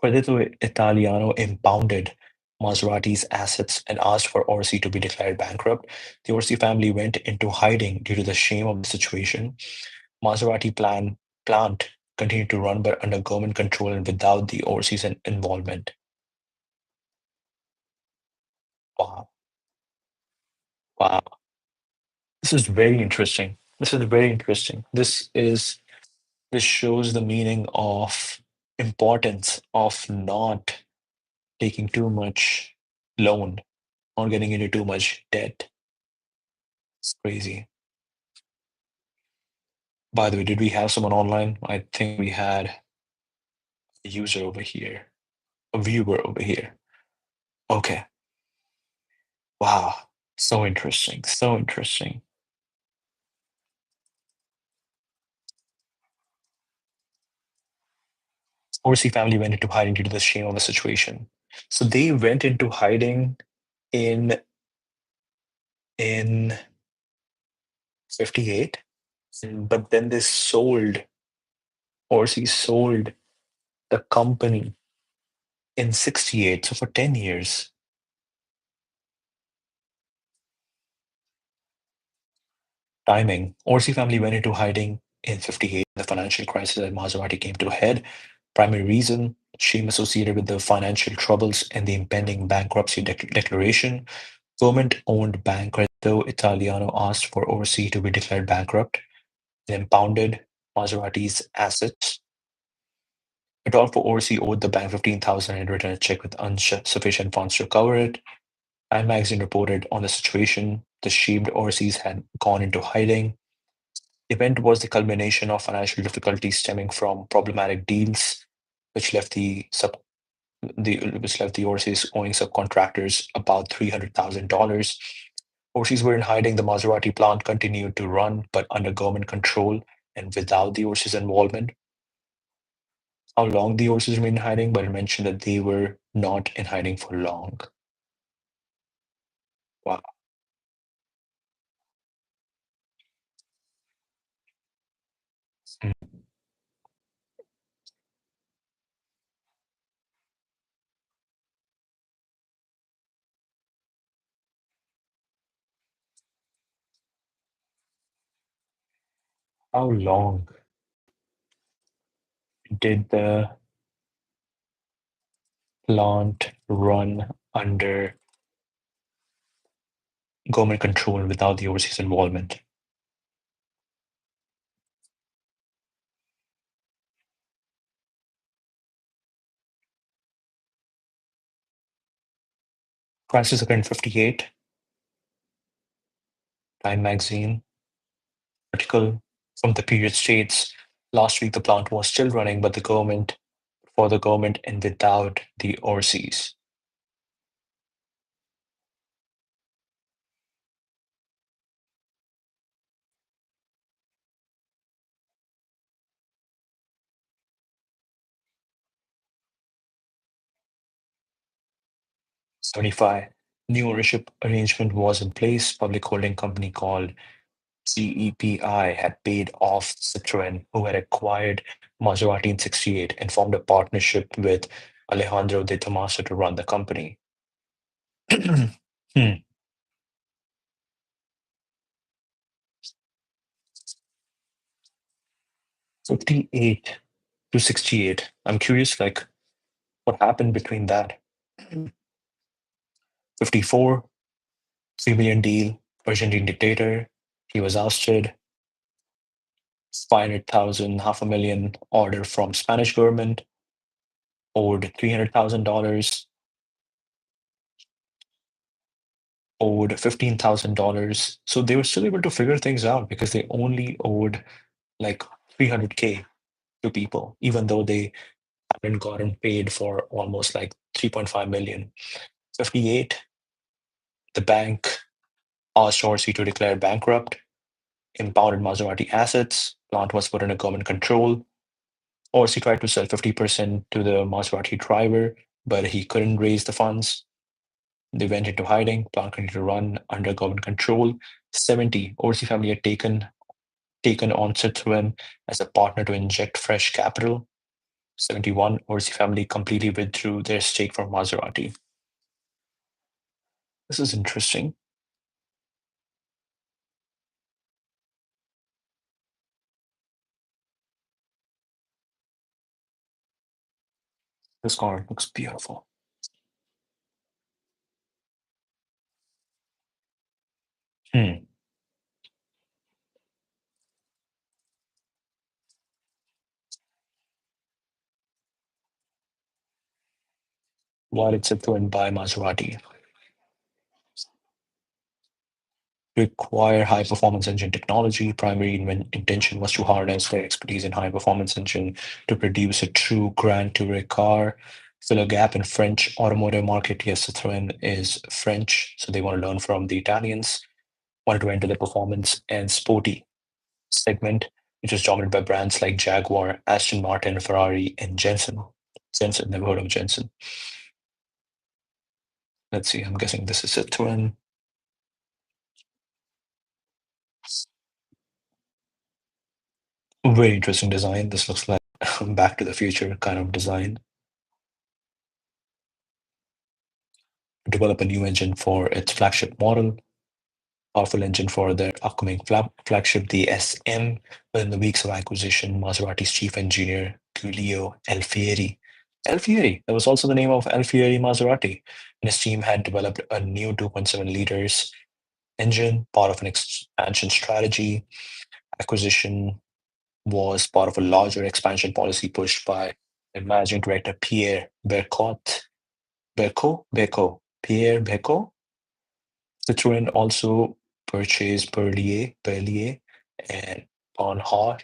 Credito Italiano impounded Maserati's assets and asked for Orsi to be declared bankrupt. The Orsi family went into hiding due to the shame of the situation. Maserati plant continued to run but under government control and without the Orsi's involvement. Wow. Wow. This is very interesting. This is very interesting. This shows the meaning of importance of not taking too much loan, not getting into too much debt. It's crazy. By the way, did we have someone online? I think we had a user over here, a viewer over here. Okay. Wow. So interesting. So interesting. Orsi family went into hiding due to the shame of the situation. So they went into hiding in in 58, but then they sold, Orsi sold the company in 68. So for 10 years. Timing. Orsi family went into hiding in 58. The financial crisis at Maserati came to a head. Primary reason, shame associated with the financial troubles and the impending bankruptcy declaration. Government-owned bank Credito Italiano asked for Orsi to be declared bankrupt and impounded Maserati's assets. Adolfo Orsi owed the bank 15,000 and had written a check with insufficient funds to cover it. Time magazine reported on the situation. The shamed Orsis had gone into hiding. The event was the culmination of financial difficulties stemming from problematic deals, which left the Orsis owing subcontractors about $300,000. Orsis were in hiding. The Maserati plant continued to run, but under government control and without the Orsis involvement. How long the Orsis remained in hiding, but it mentioned that they were not in hiding for long. Wow. Mm. How long did the plant run under government control without the overseas involvement? Crisis occurred in 58. Time magazine article from the period states last week the plant was still running, but the government for the government and without the overseas. 75. New ownership arrangement was in place. Public holding company called CEPI had paid off Citroën, who had acquired Maserati in 68 and formed a partnership with Alejandro de Tomaso to run the company. Hmm. 58 to 68. I'm curious, like, what happened between that? 54, 3 million deal, Argentine dictator. He was ousted. 500,000, half a million order from Spanish government, owed $300,000, owed $15,000. So they were still able to figure things out because they only owed like 300K to people, even though they hadn't gotten paid for almost like 3.5 million. 58, the bank asked Orsi to declare bankrupt, impounded Maserati assets, plant was put under government control. Orsi tried to sell 50% to the Maserati driver, but he couldn't raise the funds. They went into hiding, plant continued to run under government control. 70, Orsi family had taken on Citroën as a partner to inject fresh capital. 71, Orsi family completely withdrew their stake from Maserati. This is interesting. This car looks beautiful. Hmm. Why did Citroën buy Maserati? Require high performance engine technology. Primary intention was to harness their expertise in high performance engine to produce a true Grand Tourer car. Fill a gap in French automotive market. Yes, Citroën is French, so they want to learn from the Italians. Wanted to enter the performance and sporty segment, which is dominated by brands like Jaguar, Aston Martin, Ferrari, and Jensen. Jensen, never heard of Jensen. Let's see, I'm guessing this is Citroën. Very interesting design. This looks like Back to the Future kind of design. Develop a new engine for its flagship model. powerful engine for their upcoming flagship, the SM. Within the weeks of acquisition, Maserati's chief engineer, Giulio Alfieri, that was also the name of Alfieri Maserati, and his team had developed a new 2.7 liters engine, part of an expansion strategy. Acquisition was part of a larger expansion policy pushed by the managing director Pierre Bercot. Pierre Bercot. Citroën also purchased Berlier and Bonheur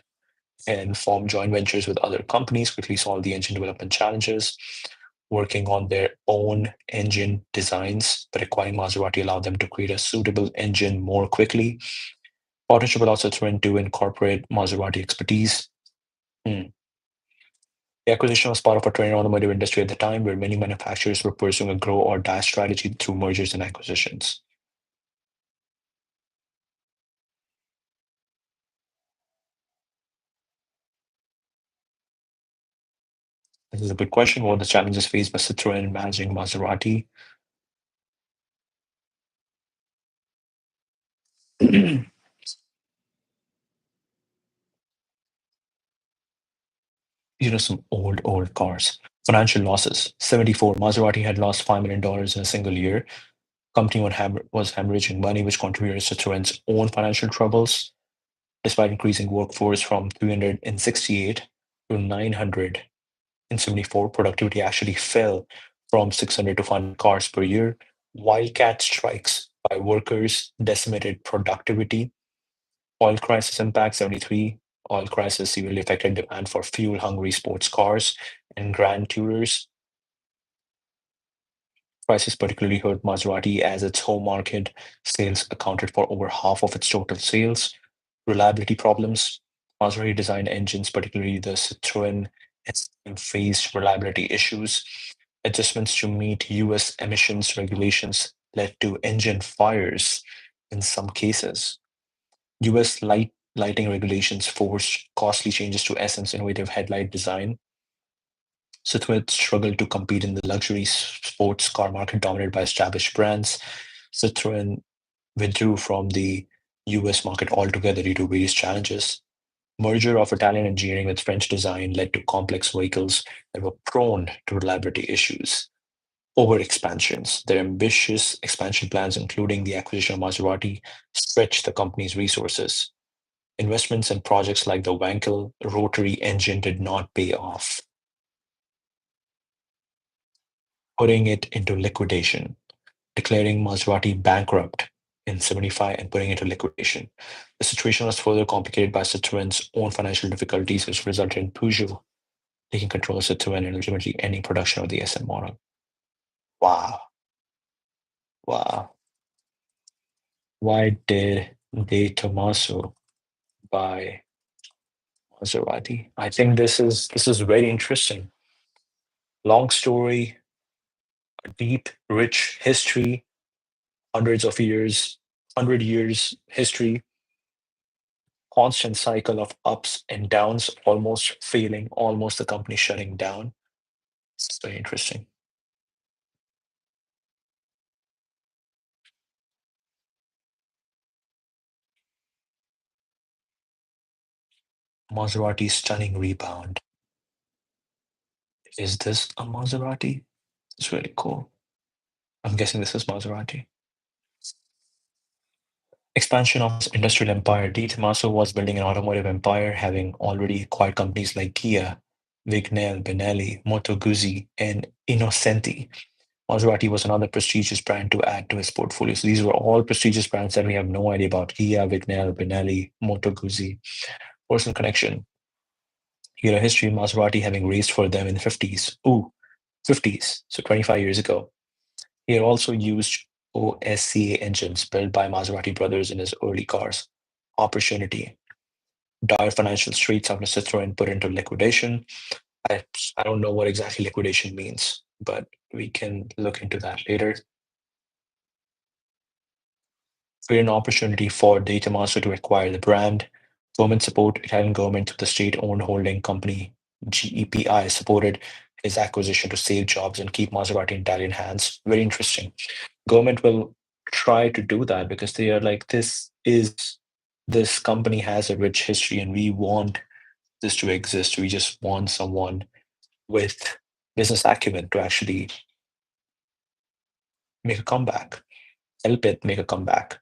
and formed joint ventures with other companies, quickly solved the engine development challenges, working on their own engine designs, but acquiring Maserati allowed them to create a suitable engine more quickly. Partnership allowed Citroën to incorporate Maserati expertise. Hmm. The acquisition was part of a trend in automotive industry at the time, where many manufacturers were pursuing a grow or die strategy through mergers and acquisitions. This is a good question. What are the challenges faced by Citroën in managing Maserati? Some old cars. Financial losses. 74. Maserati had lost $5 million in a single year. Company was hemorrhaging money, which contributed to Citroën's own financial troubles. Despite increasing workforce from 368 to 974, productivity actually fell from 600 to 500 cars per year. Wildcat strikes by workers decimated productivity. Oil crisis impact 73. Oil crisis severely affected demand for fuel-hungry sports cars and Grand Tourers. Crisis particularly hurt Maserati as its home market sales accounted for over half of its total sales. Reliability problems. Maserati designed engines, particularly the Citroën SM, faced reliability issues. Adjustments to meet US emissions regulations led to engine fires in some cases. US lighting regulations forced costly changes to SM's innovative headlight design. Citroën struggled to compete in the luxury sports car market dominated by established brands. Citroën withdrew from the US market altogether due to various challenges. Merger of Italian engineering with French design led to complex vehicles that were prone to reliability issues. Over expansions. Their ambitious expansion plans, including the acquisition of Maserati, stretched the company's resources. Investments in projects like the Wankel rotary engine did not pay off, putting it into liquidation, declaring Maserati bankrupt in 75 and putting it into liquidation. The situation was further complicated by Citroën's own financial difficulties, which resulted in Peugeot taking control of Citroën and ultimately ending production of the SM model. Wow. Wow. Why did De Tomaso buy Maserati? I think this is very interesting. Long story, a deep, rich history, hundreds of years, 100 years history, constant cycle of ups and downs, almost failing, almost the company shutting down. It's very interesting. Maserati's stunning rebound. Is this a Maserati? It's really cool. I'm guessing this is Maserati. Expansion of its industrial empire. Di Tommaso was building an automotive empire, having already acquired companies like Kia, Vignale, Benelli, Moto Guzzi, and Innocenti. Maserati was another prestigious brand to add to his portfolio. So these were all prestigious brands that we have no idea about. Kia, Vignale, Benelli, Moto Guzzi. Personal connection. Here, a history of Maserati having raced for them in the 50s. Ooh, 50s, so 25 years ago. He had also used OSCA engines built by Maserati brothers in his early cars. Opportunity. Dire financial straits after Citroën put into liquidation. I, I don't know what exactly liquidation means, but we can look into that later. Create an opportunity for Data Master to acquire the brand. Government support. Italian government through the state-owned holding company GEPI supported his acquisition to save jobs and keep Maserati in Italian hands. Very interesting. Government will try to do that because they are like, this company has a rich history and we want this to exist. We just want someone with business acumen to actually make a comeback, help it make a comeback.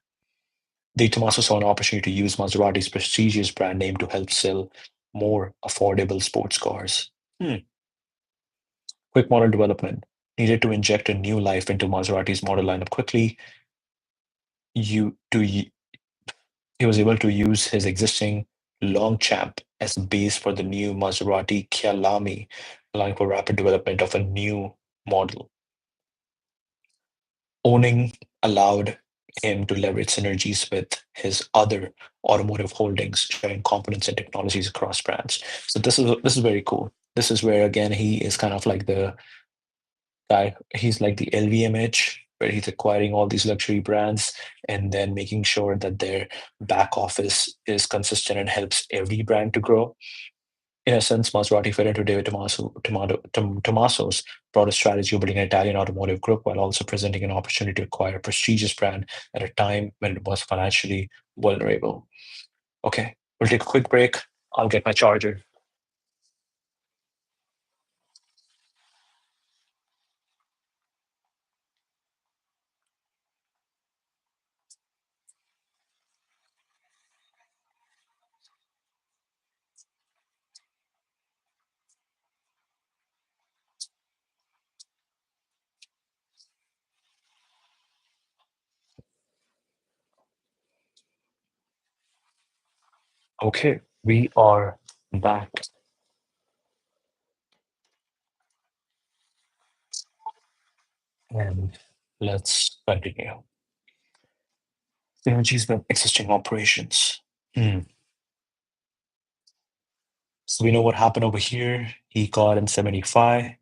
De Tomaso saw an opportunity to use Maserati's prestigious brand name to help sell more affordable sports cars. Hmm. Quick model development. Needed to inject a new life into Maserati's model lineup quickly. You to He was able to use his existing Longchamp as a base for the new Maserati Chialami, allowing for rapid development of a new model. Owning allowed him to leverage synergies with his other automotive holdings, sharing components and technologies across brands. So this is very cool. This is where again he is kind of like the guy. He's like the LVMH, where he's acquiring all these luxury brands and then making sure that their back office is consistent and helps every brand to grow. In a sense, Maserati fell into Tommaso's broader strategy of building an Italian automotive group while also presenting an opportunity to acquire a prestigious brand at a time when it was financially vulnerable. Okay, we'll take a quick break. I'll get my charger. Okay, we are back and let's continue. Synergies with existing operations. Hmm. So we know what happened over here. He got in 75,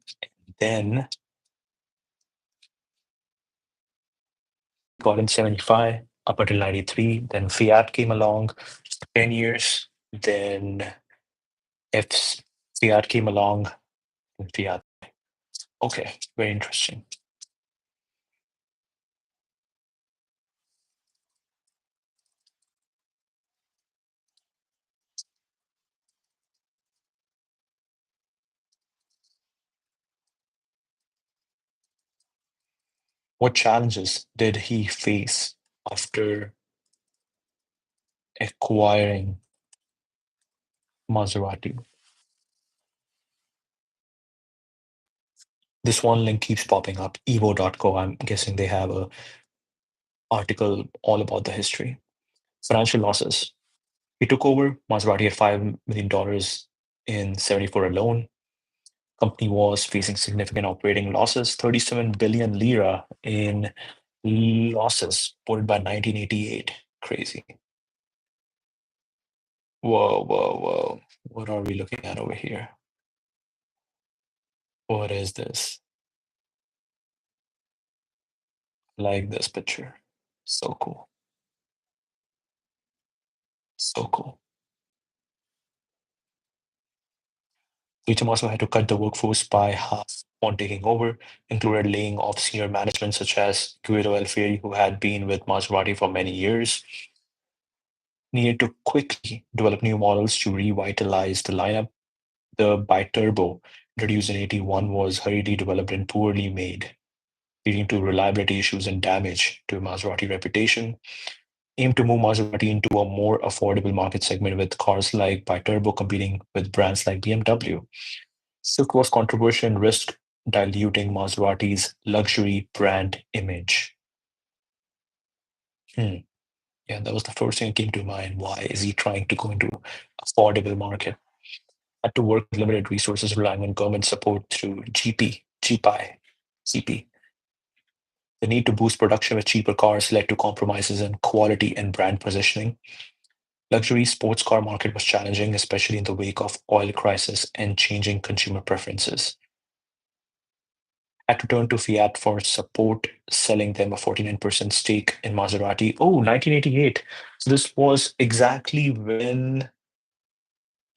then got in 75 up until 93. Then Fiat came along for 10 years. Then if Fiat came along, and Fiat. Okay, very interesting. What challenges did he face after acquiring Maserati? This one link keeps popping up, evo.co. I'm guessing they have a article all about the history. Financial losses. He took over Maserati at $5 million in 74 alone. Company was facing significant operating losses, 37 billion lira in losses reported by 1988. Crazy. Whoa, whoa, whoa. What are we looking at over here? What is this? Like this picture. So cool. So cool. Itam also had to cut the workforce by half on taking over, included laying off senior management such as Guido Alfieri, who had been with Maserati for many years. Needed to quickly develop new models to revitalize the lineup. The biturbo, introduced in 81, was hurriedly developed and poorly made, leading to reliability issues and damage to Maserati reputation. Aimed to move Maserati into a more affordable market segment with cars like biturbo competing with brands like BMW. Silk was controversial and risked diluting Maserati's luxury brand image. Hmm. Yeah, that was the first thing that came to mind. Why is he trying to go into affordable market? Had to work with limited resources, relying on government support through GPI, CP. The need to boost production with cheaper cars led to compromises in quality and brand positioning. Luxury sports car market was challenging, especially in the wake of oil crisis and changing consumer preferences. Had to turn to Fiat for support, selling them a 49% stake in Maserati. Oh, 1988. So this was exactly when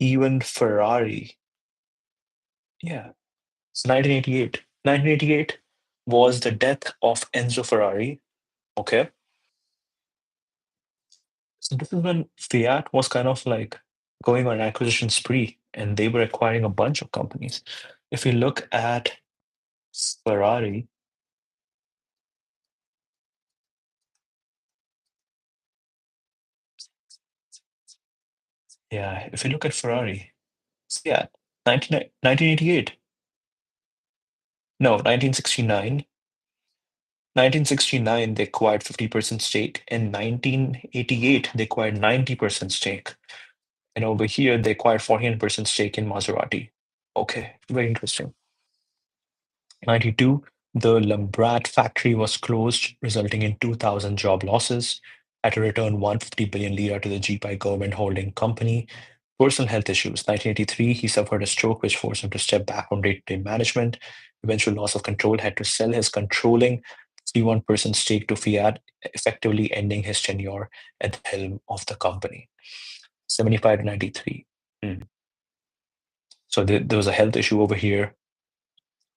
even Ferrari, yeah, so 1988. 1988 was the death of Enzo Ferrari. Okay. So this is when Fiat was kind of like going on an acquisition spree and they were acquiring a bunch of companies. If you look at Ferrari, yeah, if you look at Ferrari, Fiat, 1988, no, 1969. 1969, they acquired 50% stake. In 1988, they acquired 90% stake. And over here, they acquired 14% stake in Maserati. Okay, very interesting. 92, the Lambrat factory was closed, resulting in 2,000 job losses. Had to return 150 billion lira to the GPI government holding company. Personal health issues. 1983, he suffered a stroke, which forced him to step back from day-to-day management. Eventual loss of control, had to sell his controlling 51% stake to Fiat, effectively ending his tenure at the helm of the company. 75 to 93. Hmm. So there was a health issue over here.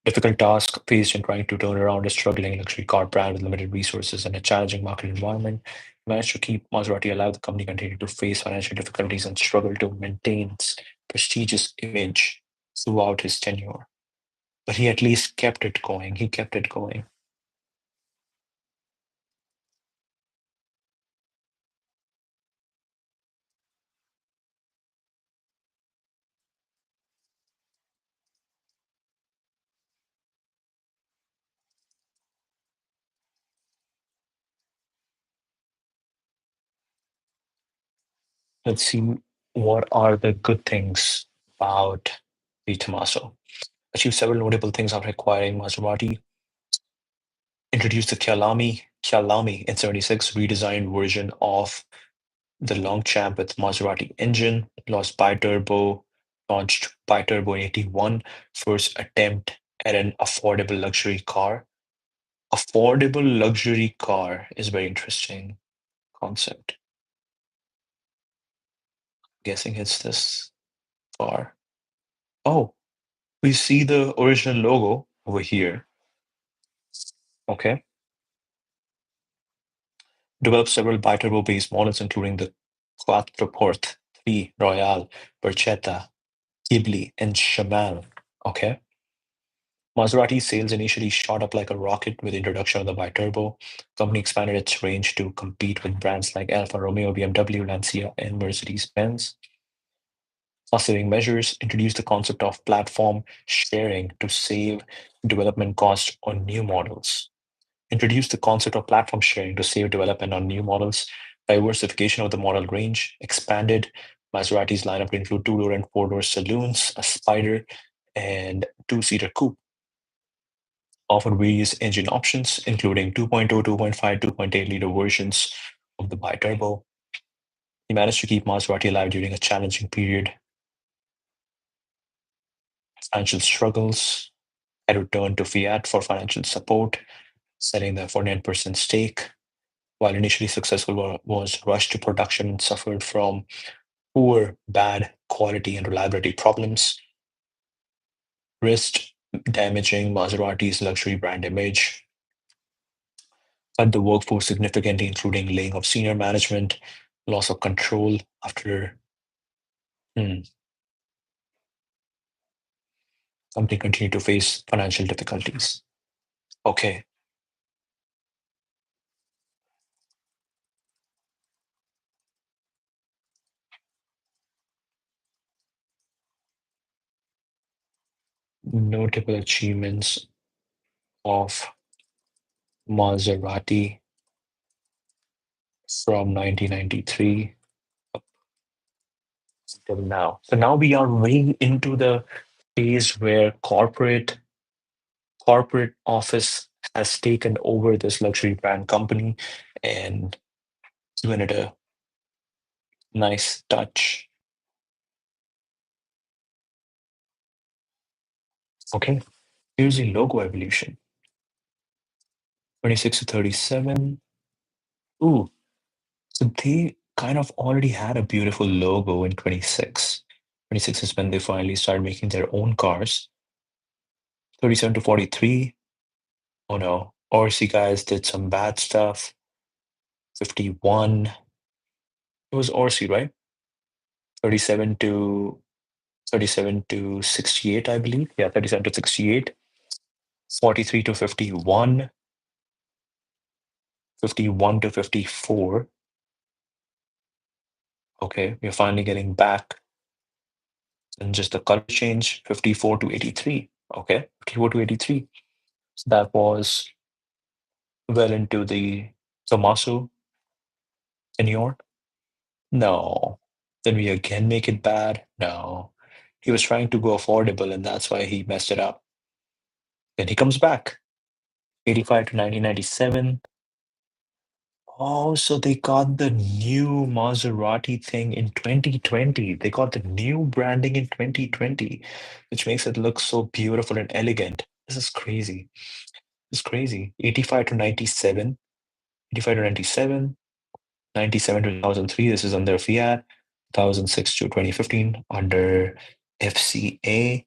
Difficult task faced in trying to turn around a struggling luxury car brand with limited resources and a challenging market environment. He managed to keep Maserati alive. The company continued to face financial difficulties and struggle to maintain its prestigious image throughout his tenure. But he at least kept it going. He kept it going. Let's see what are the good things about the Tommaso. Achieved several notable things after acquiring Maserati. Introduced the Chialami in 76, redesigned version of the Longchamp with Maserati engine, launched bi-turbo in 81, first attempt at an affordable luxury car. Affordable luxury car is very interesting concept. Guessing it's this car. Oh, we see the original logo over here. Okay. Developed several bi-turbo based models, including the Quattroporte 3 Royale, Barchetta, Ghibli, and Shamal. Okay. Maserati sales initially shot up like a rocket with the introduction of the bi-turbo. Company expanded its range to compete with brands like Alfa Romeo, BMW, Lancia, and Mercedes-Benz. Cost-saving measures introduced the concept of platform sharing to save development costs on new models. Introduced the concept of platform sharing to save development on new models. Diversification of the model range expanded Maserati's lineup to include two-door and four-door saloons, a Spider, and two-seater coupe. Offered various engine options, including 2.0, 2.5, 2.8 liter versions of the bi-turbo. He managed to keep Maserati alive during a challenging period. Financial struggles. Had returned to Fiat for financial support, selling the 49% stake. While initially successful, was rushed to production and suffered from poor, bad quality and reliability problems, risked damaging Maserati's luxury brand image, cut the workforce significantly, including laying off senior management, loss of control after hmm, company continued to face financial difficulties. Okay, notable achievements of Maserati from 1993 till now. So now we are way into the phase where corporate office has taken over this luxury brand company and given it a nice touch. Okay, here's the logo evolution. 26 to 37. Ooh, so they kind of already had a beautiful logo in 26. 26 is when they finally started making their own cars. 37 to 43. Oh no, RC guys did some bad stuff. 51. It was Orsi, right? 37 to 37 to 68, I believe. Yeah, 37 to 68. 43 to 51. 51 to 54. Okay, we're finally getting back. And just the color change, 54 to 83. Okay, 54 to 83. So that was well into the Tommaso tenure. No. Then we again make it bad. No. He was trying to go affordable, and that's why he messed it up. Then he comes back. 85 to 1997. Oh, so they got the new Maserati thing in 2020. They got the new branding in 2020, which makes it look so beautiful and elegant. This is crazy. It's crazy. 85 to 97. 85 to 97. 97 to 2003. This is under Fiat. 2006 to 2015 under FCA.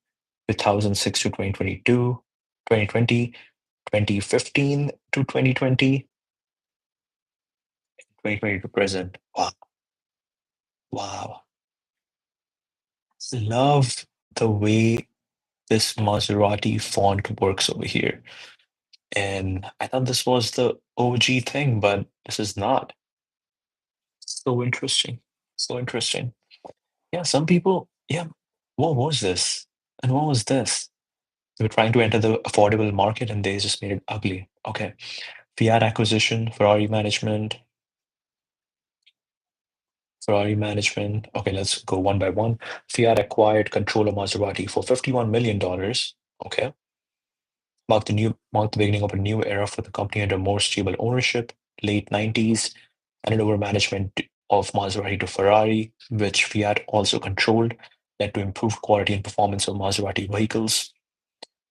2006 to 2022. 2020. 2015 to 2020. 2020 to present. Wow. Wow. Love the way this Maserati font works over here. And I thought this was the OG thing, but this is not. So interesting. So interesting. Yeah, some people, yeah, what was this? And what was this? They were trying to enter the affordable market and they just made it ugly. Okay. Fiat acquisition, Ferrari management, Ferrari management. Okay, let's go one by one. Fiat acquired control of Maserati for $51 million. Okay. Marked the beginning of a new era for the company under more stable ownership. Late 90s, handed over management of Maserati to Ferrari, which Fiat also controlled, led to improved quality and performance of Maserati vehicles.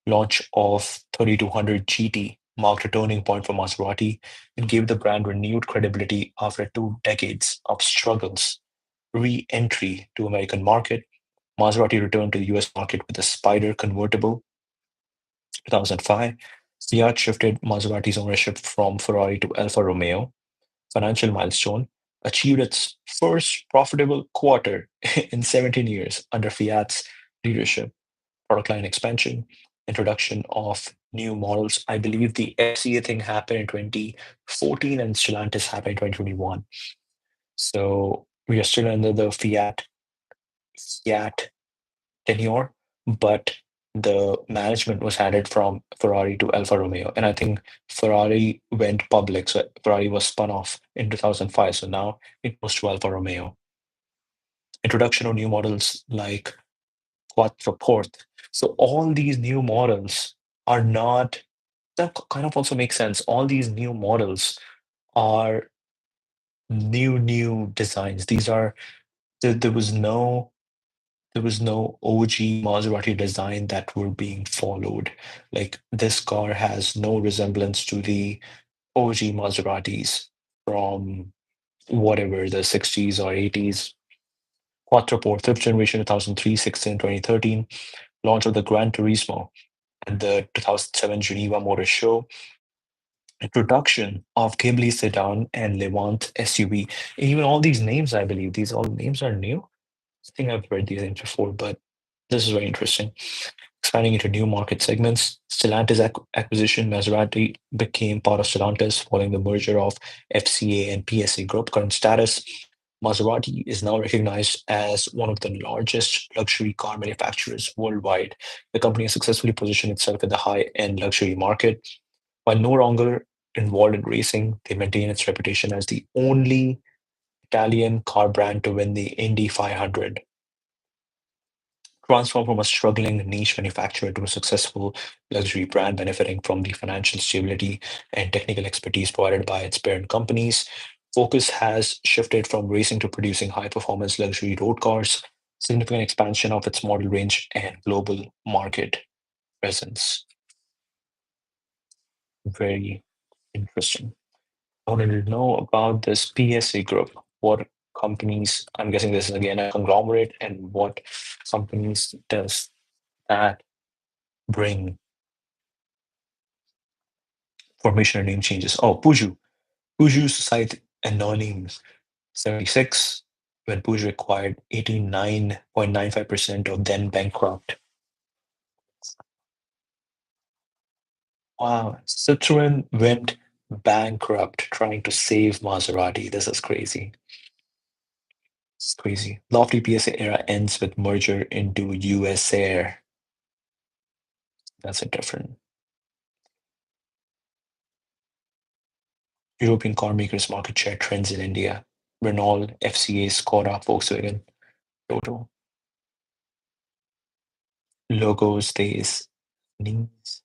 Launch of 3200 GT marked a turning point for Maserati and gave the brand renewed credibility after 2 decades of struggles. Re-entry to American market. Maserati returned to the US market with a Spider convertible 2005. Fiat shifted Maserati's ownership from Ferrari to Alfa Romeo. Financial milestone, achieved its first profitable quarter in 17 years under Fiat's leadership. Product line expansion, introduction of new models. I believe the FCA thing happened in 2014 and Stellantis happened in 2021. So we are still under the Fiat tenure, but the management was handed from Ferrari to Alfa Romeo. And I think Ferrari went public. So Ferrari was spun off in 2005. So now it goes to Alfa Romeo. Introduction of new models like Quattroporte. So all these new models are not, that kind of also makes sense. All these new models are new designs. These are, there was no OG Maserati design that were being followed. Like this car has no resemblance to the OG Maseratis from whatever the 60s or 80s. Quattroporte, fifth generation 2003, 16, 2013, launch of the Gran Turismo at the 2007 Geneva Motor Show, introduction of Ghibli sedan and Levant SUV. Even all these names, I believe, these all names are new. I think I've read these names before, but this is very interesting. Expanding into new market segments, Stellantis acquisition, Maserati became part of Stellantis following the merger of FCA and PSA Group. Current status, Maserati is now recognized as one of the largest luxury car manufacturers worldwide. The company has successfully positioned itself in the high-end luxury market. While no longer involved in racing, they maintain its reputation as the only Italian car brand to win the Indy 500. Transform from a struggling niche manufacturer to a successful luxury brand benefiting from the financial stability and technical expertise provided by its parent companies. Focus has shifted from racing to producing high performance luxury road cars, significant expansion of its model range, and global market presence. Very interesting. I wanted to know about this PSA group. What companies, I'm guessing this is again a conglomerate, and what companies does that bring? Formation and name changes. Oh, Puju. Puju Society Anonyms 76. when Peugeot acquired 89.95% of then bankrupt. Wow, Citroën went bankrupt trying to save Maserati. This is crazy. It's crazy. Lofty PSA era ends with merger into US Air. That's a different. European car makers market share trends in India. Renault, FCA, Skoda, Volkswagen, Toto. Logos, days, names.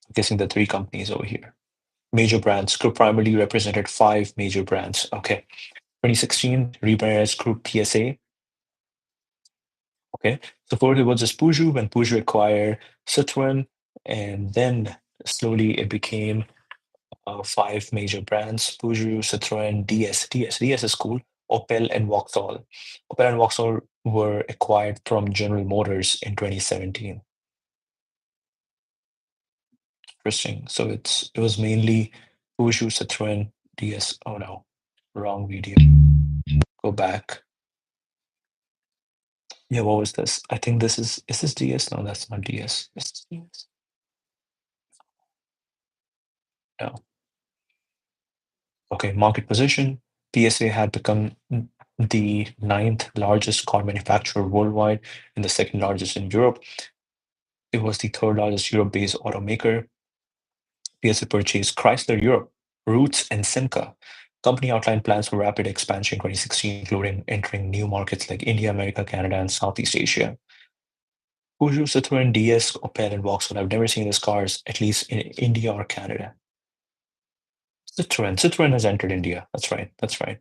I'm guessing the three companies over here. Major brands. Group primarily represented five major brands. Okay. 2016, rebranded as Group PSA. Okay. So first it was just Peugeot when Peugeot acquired Citroën, and then slowly it became five major brands: Peugeot, Citroën, DS is cool. Opel and Vauxhall. Opel and Vauxhall were acquired from General Motors in 2017. Interesting. So it was mainly Peugeot, Citroën, DS. Oh no, wrong video. Go back. Yeah, what was this? I think this is this DS? No, that's not DS. Is this DS? No. Okay, market position. PSA had become the ninth largest car manufacturer worldwide and the second largest in Europe. It was the third largest Europe-based automaker. PSA purchased Chrysler Europe, Roots, and Simca. Company outlined plans for rapid expansion in 2016, including entering new markets like India, America, Canada, and Southeast Asia. Peugeot, Citroën, DS, Opel, and Vauxhall. I've never seen these cars, at least in India or Canada. Citroën has entered India. That's right. That's right.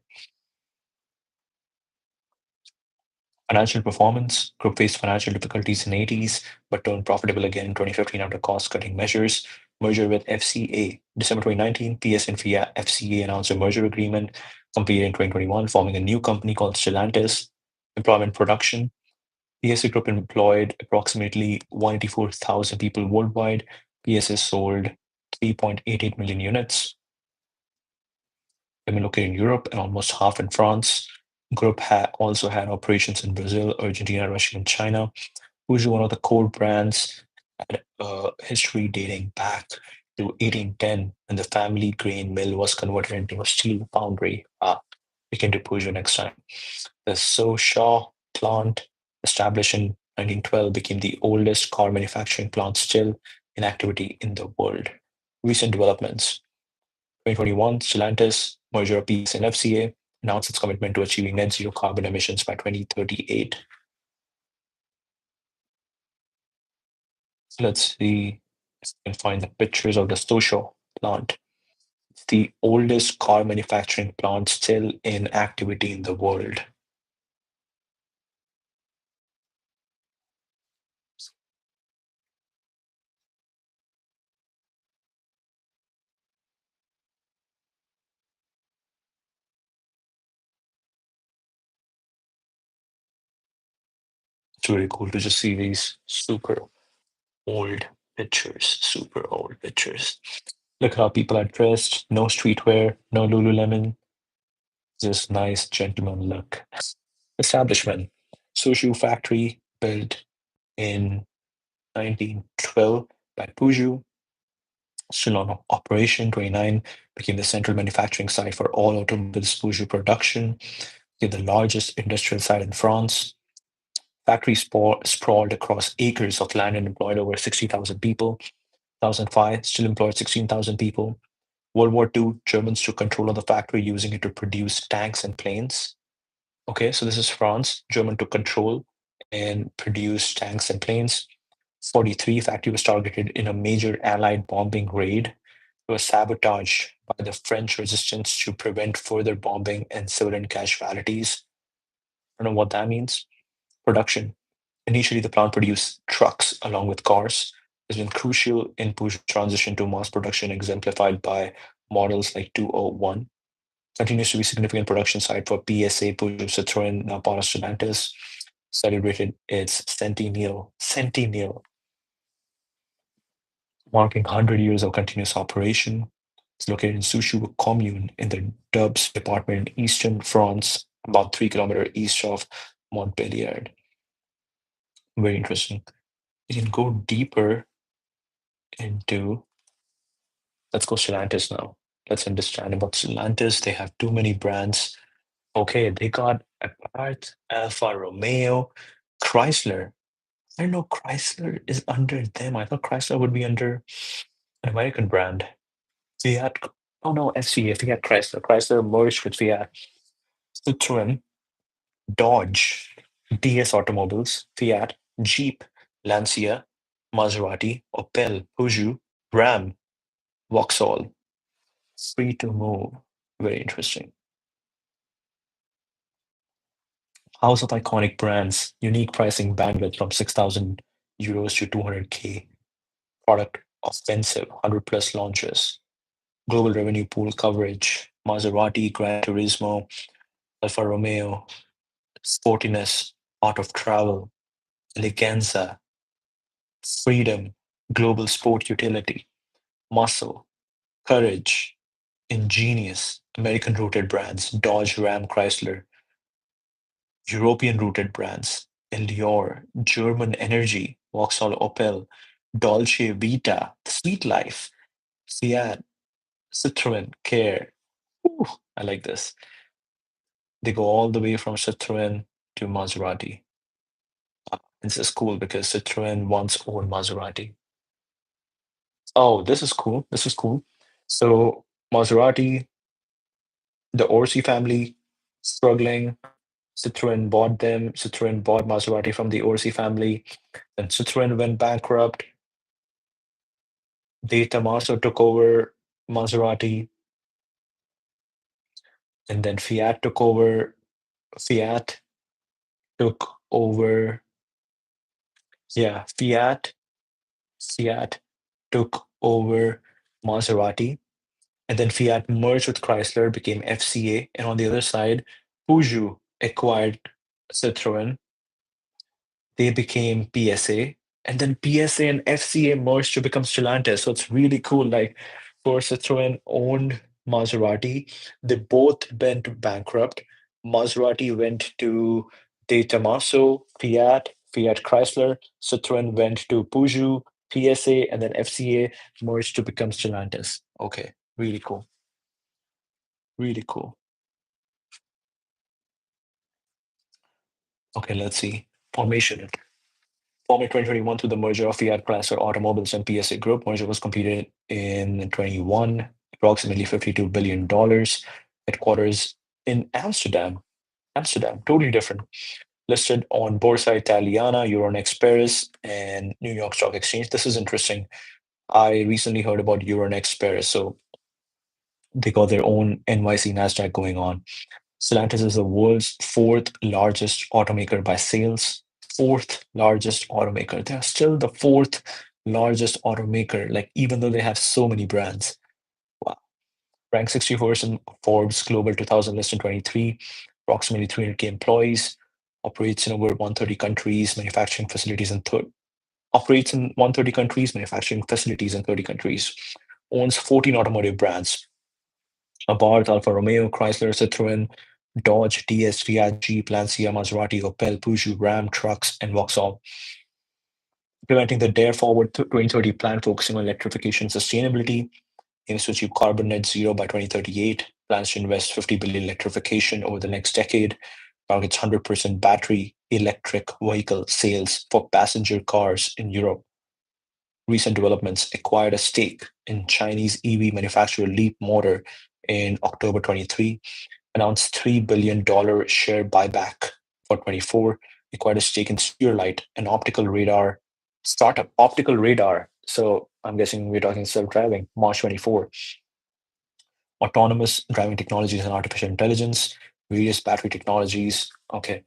Financial performance. Group faced financial difficulties in 80s, but turned profitable again in 2015 after cost-cutting measures. Merger with FCA. December 2019, PS and FCA announced a merger agreement completed in 2021, forming a new company called Stellantis. Employment production. PSA Group employed approximately 184,000 people worldwide. PSA sold 3.88 million units. Women located in Europe and almost half in France. Group also had operations in Brazil, Argentina, Russia, and China. Who's one of the core brands, had a history dating back to 1810 when the family grain mill was converted into a steel foundry. We can do Peugeot next time. The Sochaux plant, established in 1912, became the oldest car manufacturing plant still in activity in the world. Recent developments. 2021, Stellantis, merger of PS and FCA, announced its commitment to achieving net zero carbon emissions by 2038. Let's see if we can find the pictures of the Sochaux plant. It's the oldest car manufacturing plant still in activity in the world. It's really cool to just see these old super old pictures. Look how people are dressed. No streetwear, no Lululemon, just nice gentleman look. Establishment. Sushi factory built in 1912 by Peugeot. Still on operation, 29 became the central manufacturing site for all automobiles Peugeot production. They're the largest industrial site in France. Factory sprawled across acres of land and employed over 60,000 people. 2005 still employed 16,000 people. World War II, Germans took control of the factory, using it to produce tanks and planes. Okay, so this is France. German took control and produced tanks and planes. 43 factory was targeted in a major Allied bombing raid. It was sabotaged by the French resistance to prevent further bombing and civilian casualties. I don't know what that means. Production. Initially, the plant produced trucks along with cars. Has been crucial in Peugeot's transition to mass production, exemplified by models like 201. Continues to be a significant production site for PSA, Peugeot, Citroën, now part of Stellantis. Celebrated its centennial, marking 100 years of continuous operation. It's located in Sousou commune in the Doubs department in eastern France, about 3 kilometers east of Montpellier. Very interesting. You can go deeper into, let's go Stellantis now. Let's understand about Stellantis. They have too many brands. Okay, they got Abarth, Alfa Romeo, Chrysler. I didn't know Chrysler is under them. I thought Chrysler would be under an American brand. Fiat, oh no, FCA, Fiat Chrysler. Chrysler merged with Fiat. Citroen, Dodge, DS Automobiles, Fiat, Jeep, Lancia, Maserati, Opel, Peugeot, Ram, Vauxhall. Free to move. Very interesting. House of iconic brands, unique pricing bandwidth from 6,000 euros to 200K. Product offensive, 100 plus launches. Global revenue pool coverage, Maserati, Gran Turismo, Alfa Romeo, sportiness, art of travel, eleganza, freedom, global sport utility, muscle, courage, ingenious, American rooted brands, Dodge, Ram, Chrysler, European rooted brands, Elior, German Energy, Vauxhall Opel, Dolce Vita, Sweet Life, Fiat, Citroen, Care. Ooh, I like this. They go all the way from Citroen to Maserati. This is cool because Citroen once owned Maserati. Oh, this is cool. This is cool. So Maserati, the Orsi family, struggling. Citroen bought them. Citroen bought Maserati from the Orsi family. Then Citroen went bankrupt. De Tomaso took over Maserati, and then Fiat took over. Fiat took over. Yeah, Fiat took over Maserati, and then Fiat merged with Chrysler, became FCA, and on the other side, Peugeot acquired Citroen. They became PSA, and then PSA and FCA merged to become Stellantis. So it's really cool. Like, for Citroen owned Maserati, they both went bankrupt. Maserati went to De Tomaso, Fiat Chrysler. Citroen went to Peugeot, PSA, and then FCA merged to become Stellantis. Okay, really cool. Really cool. Okay, let's see. Formation. Formed in 2021 through the merger of Fiat Chrysler Automobiles and PSA Group. Merger was completed in 21, approximately $52 billion. Headquarters in Amsterdam. Amsterdam, totally different. Listed on Borsa Italiana, Euronext Paris, and New York Stock Exchange. This is interesting. I recently heard about Euronext Paris, so they got their own NYC Nasdaq going on. Stellantis is the world's fourth largest automaker by sales. Fourth largest automaker. They're still the fourth largest automaker, like even though they have so many brands. Wow. Ranked 64st in Forbes Global 2000 list in 23, approximately 300K employees, operates in over 130 countries, manufacturing facilities in operates in 130 countries, manufacturing facilities in 30 countries, owns 14 automotive brands, Abarth, Alfa Romeo, Chrysler, Citroen, Dodge, DS, Fiat, Jeep, Lancia, Maserati, Opel, Peugeot, Ram, trucks, and Vauxhall. Implementing the Dare Forward 2030 plan focusing on electrification and sustainability, aims to achieve carbon net zero by 2038, plans to invest 50 billion electrification over the next decade, targets 100% battery electric vehicle sales for passenger cars in Europe. Recent developments acquired a stake in Chinese EV manufacturer Leap Motor in October 23, announced $3 billion share buyback for 24, acquired a stake in Spherelight, an optical radar startup, optical radar. So I'm guessing we're talking self-driving, March 24. Autonomous driving technologies and artificial intelligence, various battery technologies. Okay,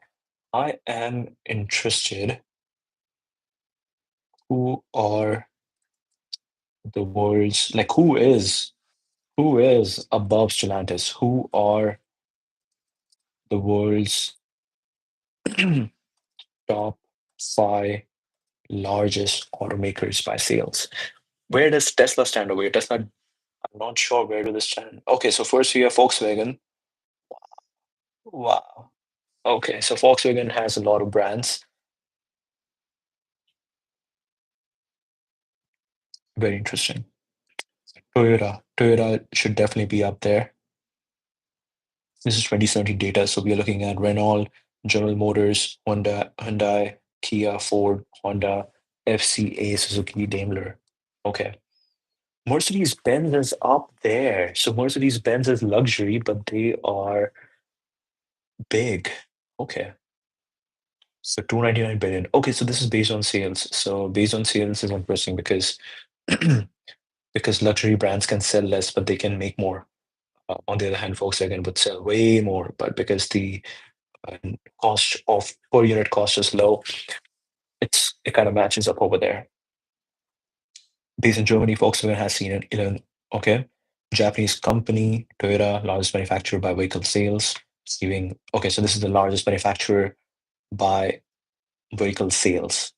I am interested. Who are the world's, like, who is above Stellantis? Who are the world's top five largest automakers by sales? Where does Tesla stand over here? Tesla I'm not sure where do this stand. Okay, so first we have Volkswagen. Wow. Okay, so Volkswagen has a lot of brands. Very interesting. Toyota. Toyota should definitely be up there. This is 2017 data, so we are looking at Renault, General Motors, Honda, Hyundai, Kia, Ford, Honda, FCA, Suzuki, Daimler. Okay. Mercedes-Benz is up there. So Mercedes-Benz is luxury, but they are big. Okay. So 299 billion. Okay, so this is based on sales. So based on sales is interesting because because luxury brands can sell less, but they can make more. On the other hand, Volkswagen would sell way more, but because the uh, cost of per unit cost is low, it kind of matches up over there. Based in Germany, Volkswagen has seen an 11. Okay, Japanese company Toyota, largest manufacturer by vehicle sales, receiving. Okay, so this is the largest manufacturer by vehicle sales,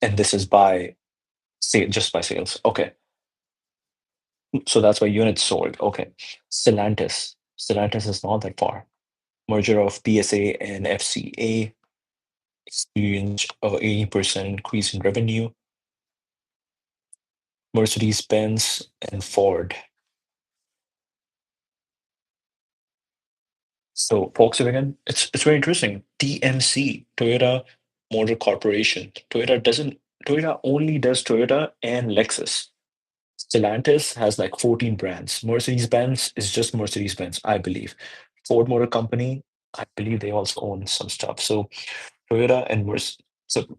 and this is by sale just by sales. Okay, so that's why units sold. Okay, Stellantis. Stellantis is not that far. Merger of PSA and FCA experienced a 80% increase in revenue. Mercedes-Benz and Ford. So Volkswagen, it's very interesting. TMC, Toyota Motor Corporation. Toyota only does Toyota and Lexus. Stellantis has like 14 brands. Mercedes-Benz is just Mercedes-Benz, I believe. Ford Motor Company, I believe they also own some stuff. So Toyota and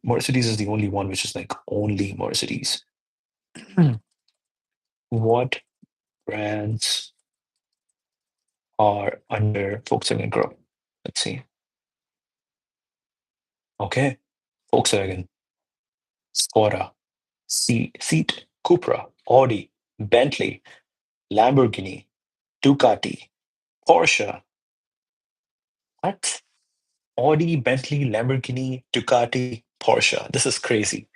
Mercedes is the only one which is like only Mercedes. Hmm. What brands are under Volkswagen Group? Let's see. Okay, Volkswagen, Skoda, Seat, Cupra, Audi, Bentley, Lamborghini, Ducati, Porsche. What? Audi, Bentley, Lamborghini, Ducati, Porsche. This is crazy.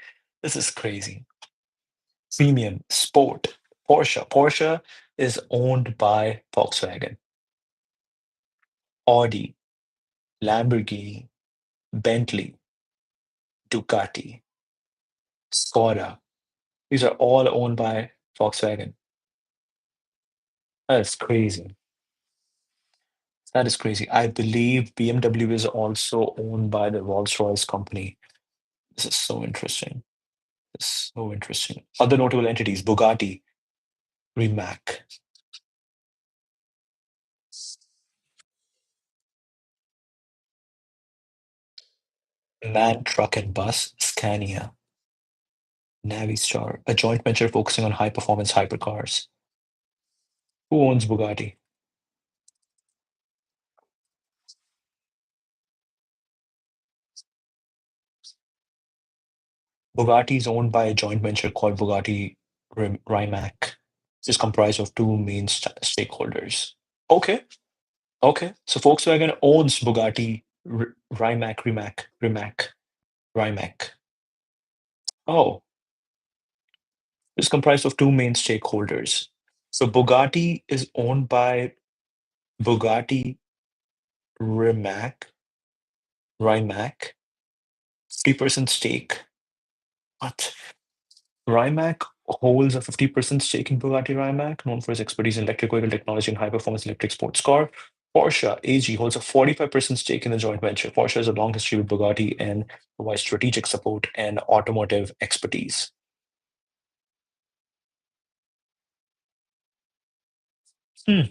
This is crazy. Premium, Sport, Porsche. Porsche is owned by Volkswagen. Audi, Lamborghini, Bentley, Ducati, Skoda. These are all owned by Volkswagen. That is crazy. That is crazy. I believe BMW is also owned by the Rolls-Royce company. This is so interesting. This is so interesting. Other notable entities, Bugatti, Rimac, MAN Truck and Bus, Scania, Navistar, a joint venture focusing on high-performance hypercars. Who owns Bugatti? Bugatti is owned by a joint venture called Bugatti Rimac. This is comprised of two main stakeholders. Okay, okay. So Volkswagen owns Bugatti Rimac. Oh, it's comprised of two main stakeholders. So Bugatti is owned by Bugatti Rimac, Rimac, 50% stake. What? Rimac holds a 50% stake in Bugatti Rimac, known for its expertise in electric vehicle technology and high-performance electric sports car. Porsche AG holds a 45% stake in the joint venture. Porsche has a long history with Bugatti and provides strategic support and automotive expertise. Hmm.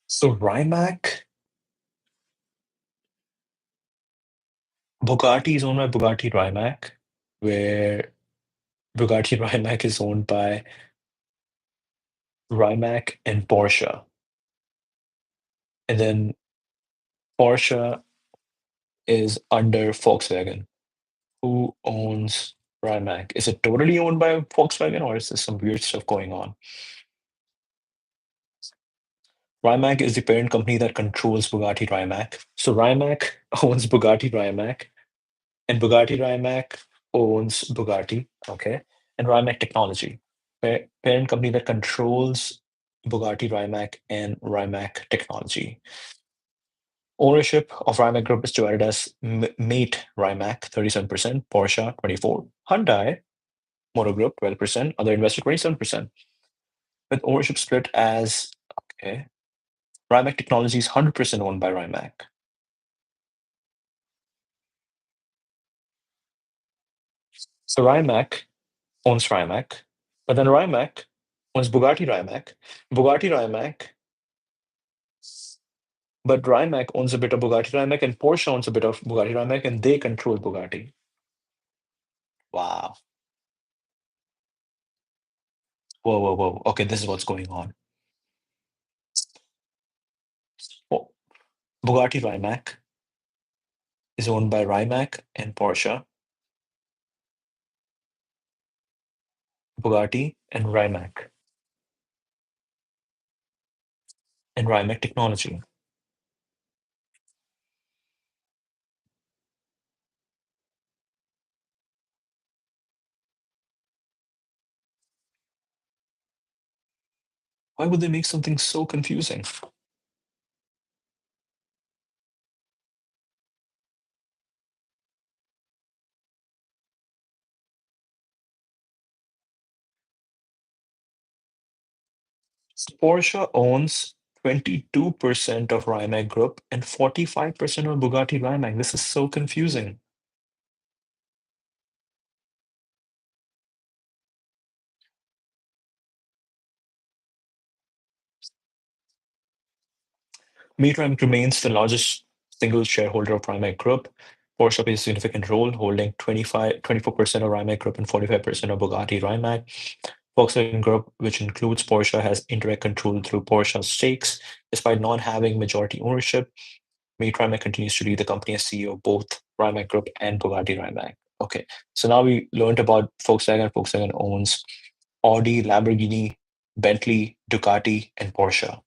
So Bugatti is owned by Bugatti Rimac, where Bugatti Rimac is owned by Rimac and Porsche. And then Porsche is under Volkswagen. Who owns Rimac? Is it totally owned by Volkswagen or is there some weird stuff going on? Rimac is the parent company that controls Bugatti Rimac. So Rimac owns Bugatti Rimac, and Bugatti Rimac owns Bugatti, okay, and Rimac Technology, parent company that controls Bugatti, Rimac, and Rimac Technology. Ownership of Rimac Group is divided as Mate Rimac 37%, Porsche 24, Hyundai Motor Group 12%, other investor 27%. With ownership split as okay, Rimac Technology is 100% owned by Rimac. So Rimac owns Rimac, but then Rimac owns Bugatti Rimac. Bugatti Rimac, but Rimac owns a bit of Bugatti Rimac, and Porsche owns a bit of Bugatti Rimac, and they control Bugatti. Wow. Whoa, whoa, whoa. Okay, this is what's going on. Oh, Bugatti Rimac is owned by Rimac and Porsche, Bugatti and Rimac Technology. Why would they make something so confusing? Porsche owns 22% of Rimac Group and 45% of Bugatti Rimac. This is so confusing. Rimac remains the largest single shareholder of Rimac Group. Porsche plays a significant role, holding 24% of Rimac Group and 45% of Bugatti Rimac. Volkswagen Group, which includes Porsche, has indirect control through Porsche's stakes. Despite not having majority ownership, Rimac continues to lead the company as CEO of both Rimac Group and Bugatti Rimac. Okay, so now we learned about Volkswagen. Volkswagen owns Audi, Lamborghini, Bentley, Ducati, and Porsche.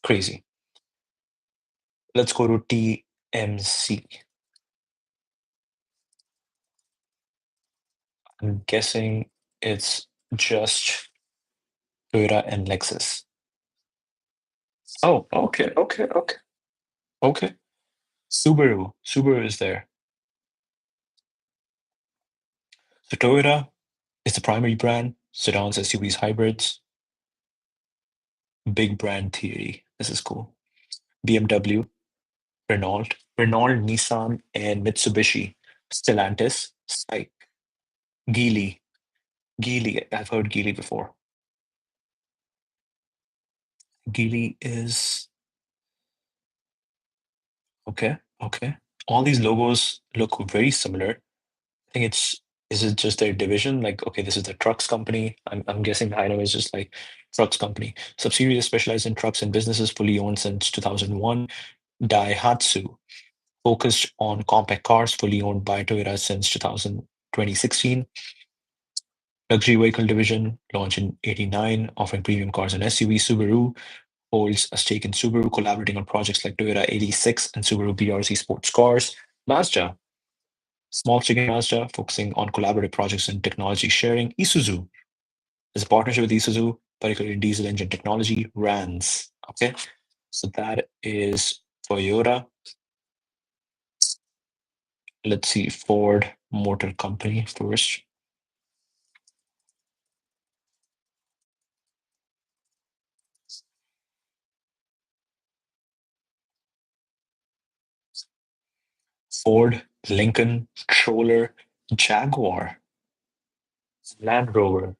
Crazy. Let's go to TMC. I'm guessing it's just Toyota and Lexus. Oh, okay, okay, okay, okay. Subaru is there. So Toyota is the primary brand, sedans, SUVs, hybrids, big brand theory. This is cool. BMW, Renault, Nissan, and Mitsubishi, Stellantis, SAIC, Geely, Geely. I've heard Geely before. Geely is okay, okay. All these logos look very similar. I think it's is it just their division? Like, okay, this is the trucks company. I'm guessing the item is just like trucks company. Subsidiaries specialized in trucks and businesses fully owned since 2001. Daihatsu, focused on compact cars, fully owned by Toyota since 2016. Luxury vehicle division launched in 89, offering premium cars and SUVs. Subaru holds a stake in Subaru, collaborating on projects like Toyota 86 and Subaru BRZ sports cars. Mazda, small chicken Mazda, focusing on collaborative projects and technology sharing. Isuzu is a partnership with Isuzu, particularly in diesel engine technology. RANS. Okay, so that is Toyota. Let's see, Ford Motor Company first. Ford, Lincoln, Troller, Jaguar, Land Rover.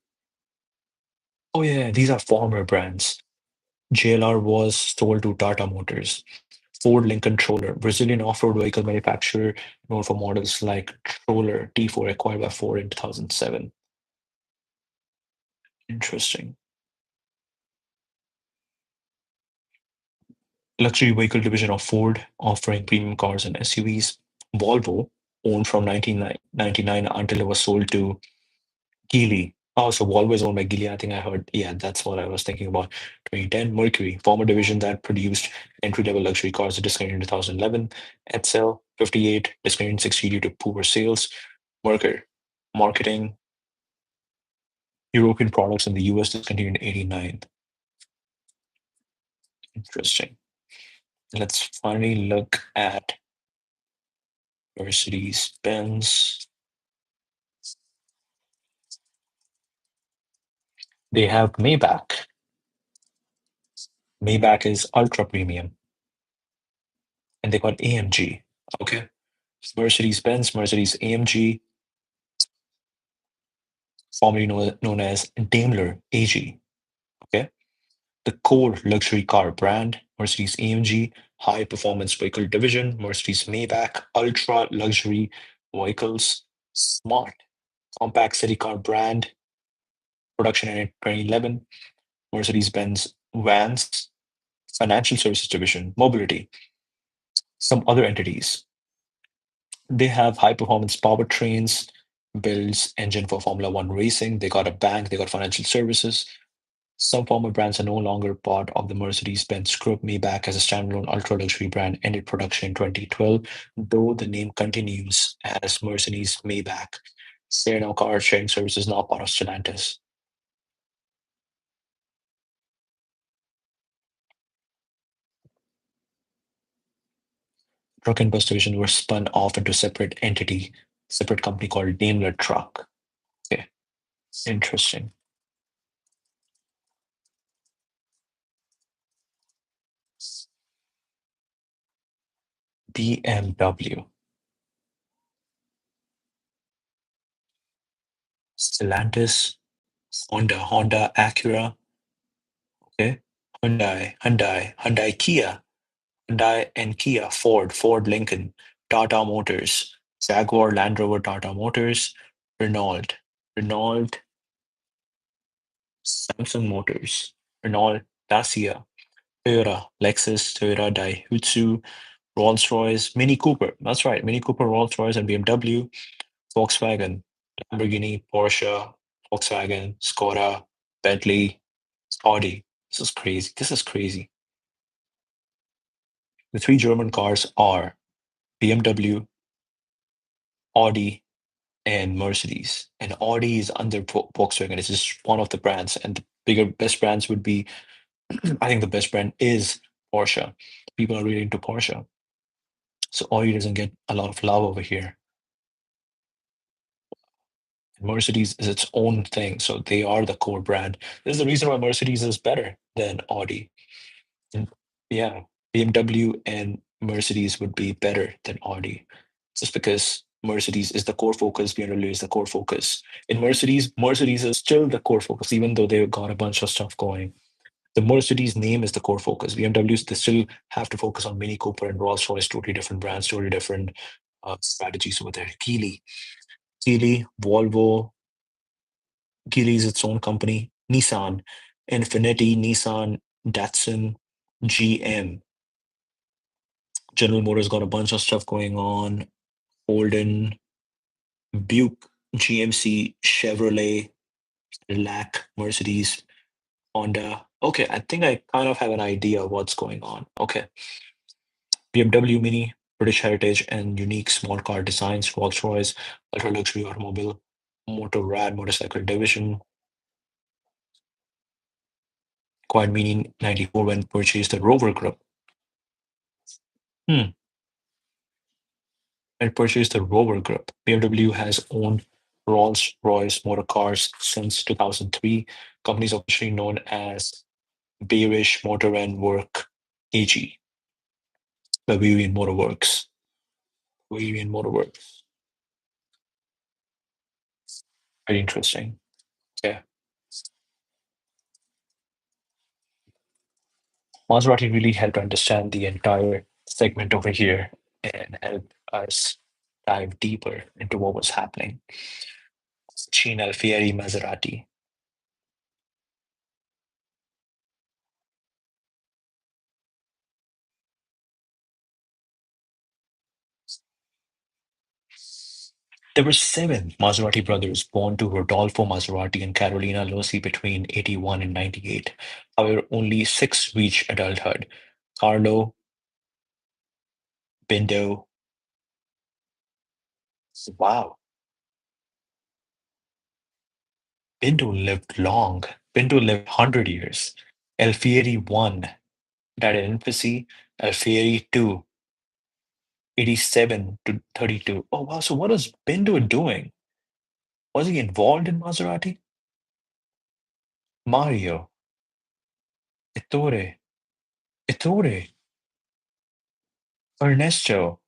Oh yeah, these are former brands. JLR was sold to Tata Motors. Ford Lincoln Troller, Brazilian off-road vehicle manufacturer known for models like Troller T4 acquired by Ford in 2007. Interesting. Luxury vehicle division of Ford offering premium cars and SUVs. Volvo, owned from 1999 until it was sold to Geely. Oh, so Volvo is owned by Geely. I think I heard. Yeah, that's what I was thinking about. 2010, Mercury, former division that produced entry-level luxury cars, discontinued in 2011. Edsel, 58, discontinued in 60 due to poor sales. Mercer, Marketing European products in the US discontinued in 89. Interesting. Let's finally look at Mercedes Benz. They have Maybach. Maybach is ultra premium, and they got AMG. Okay. Mercedes Benz, Mercedes AMG, formerly known as Daimler AG. Okay. The core luxury car brand, Mercedes AMG, high performance vehicle division, Mercedes Maybach, ultra luxury vehicles, smart compact city car brand, production in 2011, Mercedes Benz vans, financial services division, mobility, some other entities. They have high performance powertrains, builds engine for Formula One racing. They got a bank, they got financial services. Some former brands are no longer part of the Mercedes-Benz Group. Maybach as a standalone ultra-luxury brand ended production in 2012, though the name continues as Mercedes Maybach. Serena car sharing service is now part of Stellantis. Truck and bus division were spun off into separate entity, separate company called Daimler Truck. Okay, interesting. BMW, Stellantis, Honda Acura. Okay, Hyundai Kia. Hyundai and Kia, Ford Lincoln, Tata Motors, Jaguar Land Rover Tata Motors, Renault, Renault Samsung Motors, Renault Dacia, Toyota Lexus, Toyota Daihatsu, Rolls-Royce, Mini Cooper. That's right, Mini Cooper, Rolls-Royce, and BMW, Volkswagen, Lamborghini, Porsche, Volkswagen, Skoda, Bentley, Audi. This is crazy. This is crazy. The three German cars are BMW, Audi, and Mercedes. And Audi is under Volkswagen. It's just one of the brands. And the bigger, best brands would be, I think the best brand is Porsche. People are really into Porsche. So Audi doesn't get a lot of love over here. Mercedes is its own thing. So they are the core brand. This is the reason why Mercedes is better than Audi. And yeah, BMW and Mercedes would be better than Audi just because Mercedes is the core focus, BMW is the core focus. In Mercedes is still the core focus, even though they've got a bunch of stuff going. The Mercedes name is the core focus. BMWs, they still have to focus on Mini Cooper and Rolls Royce, totally different brands, totally different strategies over there. Geely, Volvo, Geely is its own company. Nissan, Infiniti, Nissan, Datsun, GM. General Motors got a bunch of stuff going on. Holden, Buick, GMC, Chevrolet, Lac, Mercedes, Honda. Okay, I think I kind of have an idea of what's going on. Okay. BMW Mini, British Heritage, and unique small car designs, Rolls-Royce, ultra-luxury automobile, Motorrad motorcycle division, acquired Mini 94 when purchased the Rover Group. Hmm. And purchased the Rover Group. BMW has owned Rolls-Royce motor cars since 2003. Companies officially known as Bearish Motor and Work AG, Bavarian Motor Works. Bavarian Motor Works. Very interesting. Yeah. Maserati really helped understand the entire segment over here and help us dive deeper into what was happening. Chin Alfieri Maserati. There were seven Maserati brothers born to Rodolfo Maserati and Carolina Lossi between 81 and 98. However, only six reached adulthood. Carlo, Bindo, wow, Pinto lived long. Pinto lived 100 years. Alfieri 1 died in infancy. Alfieri 2, 87 to 32. Oh, wow. So what was Pinto doing? Was he involved in Maserati? Mario, Ettore, Ettore, Ernesto.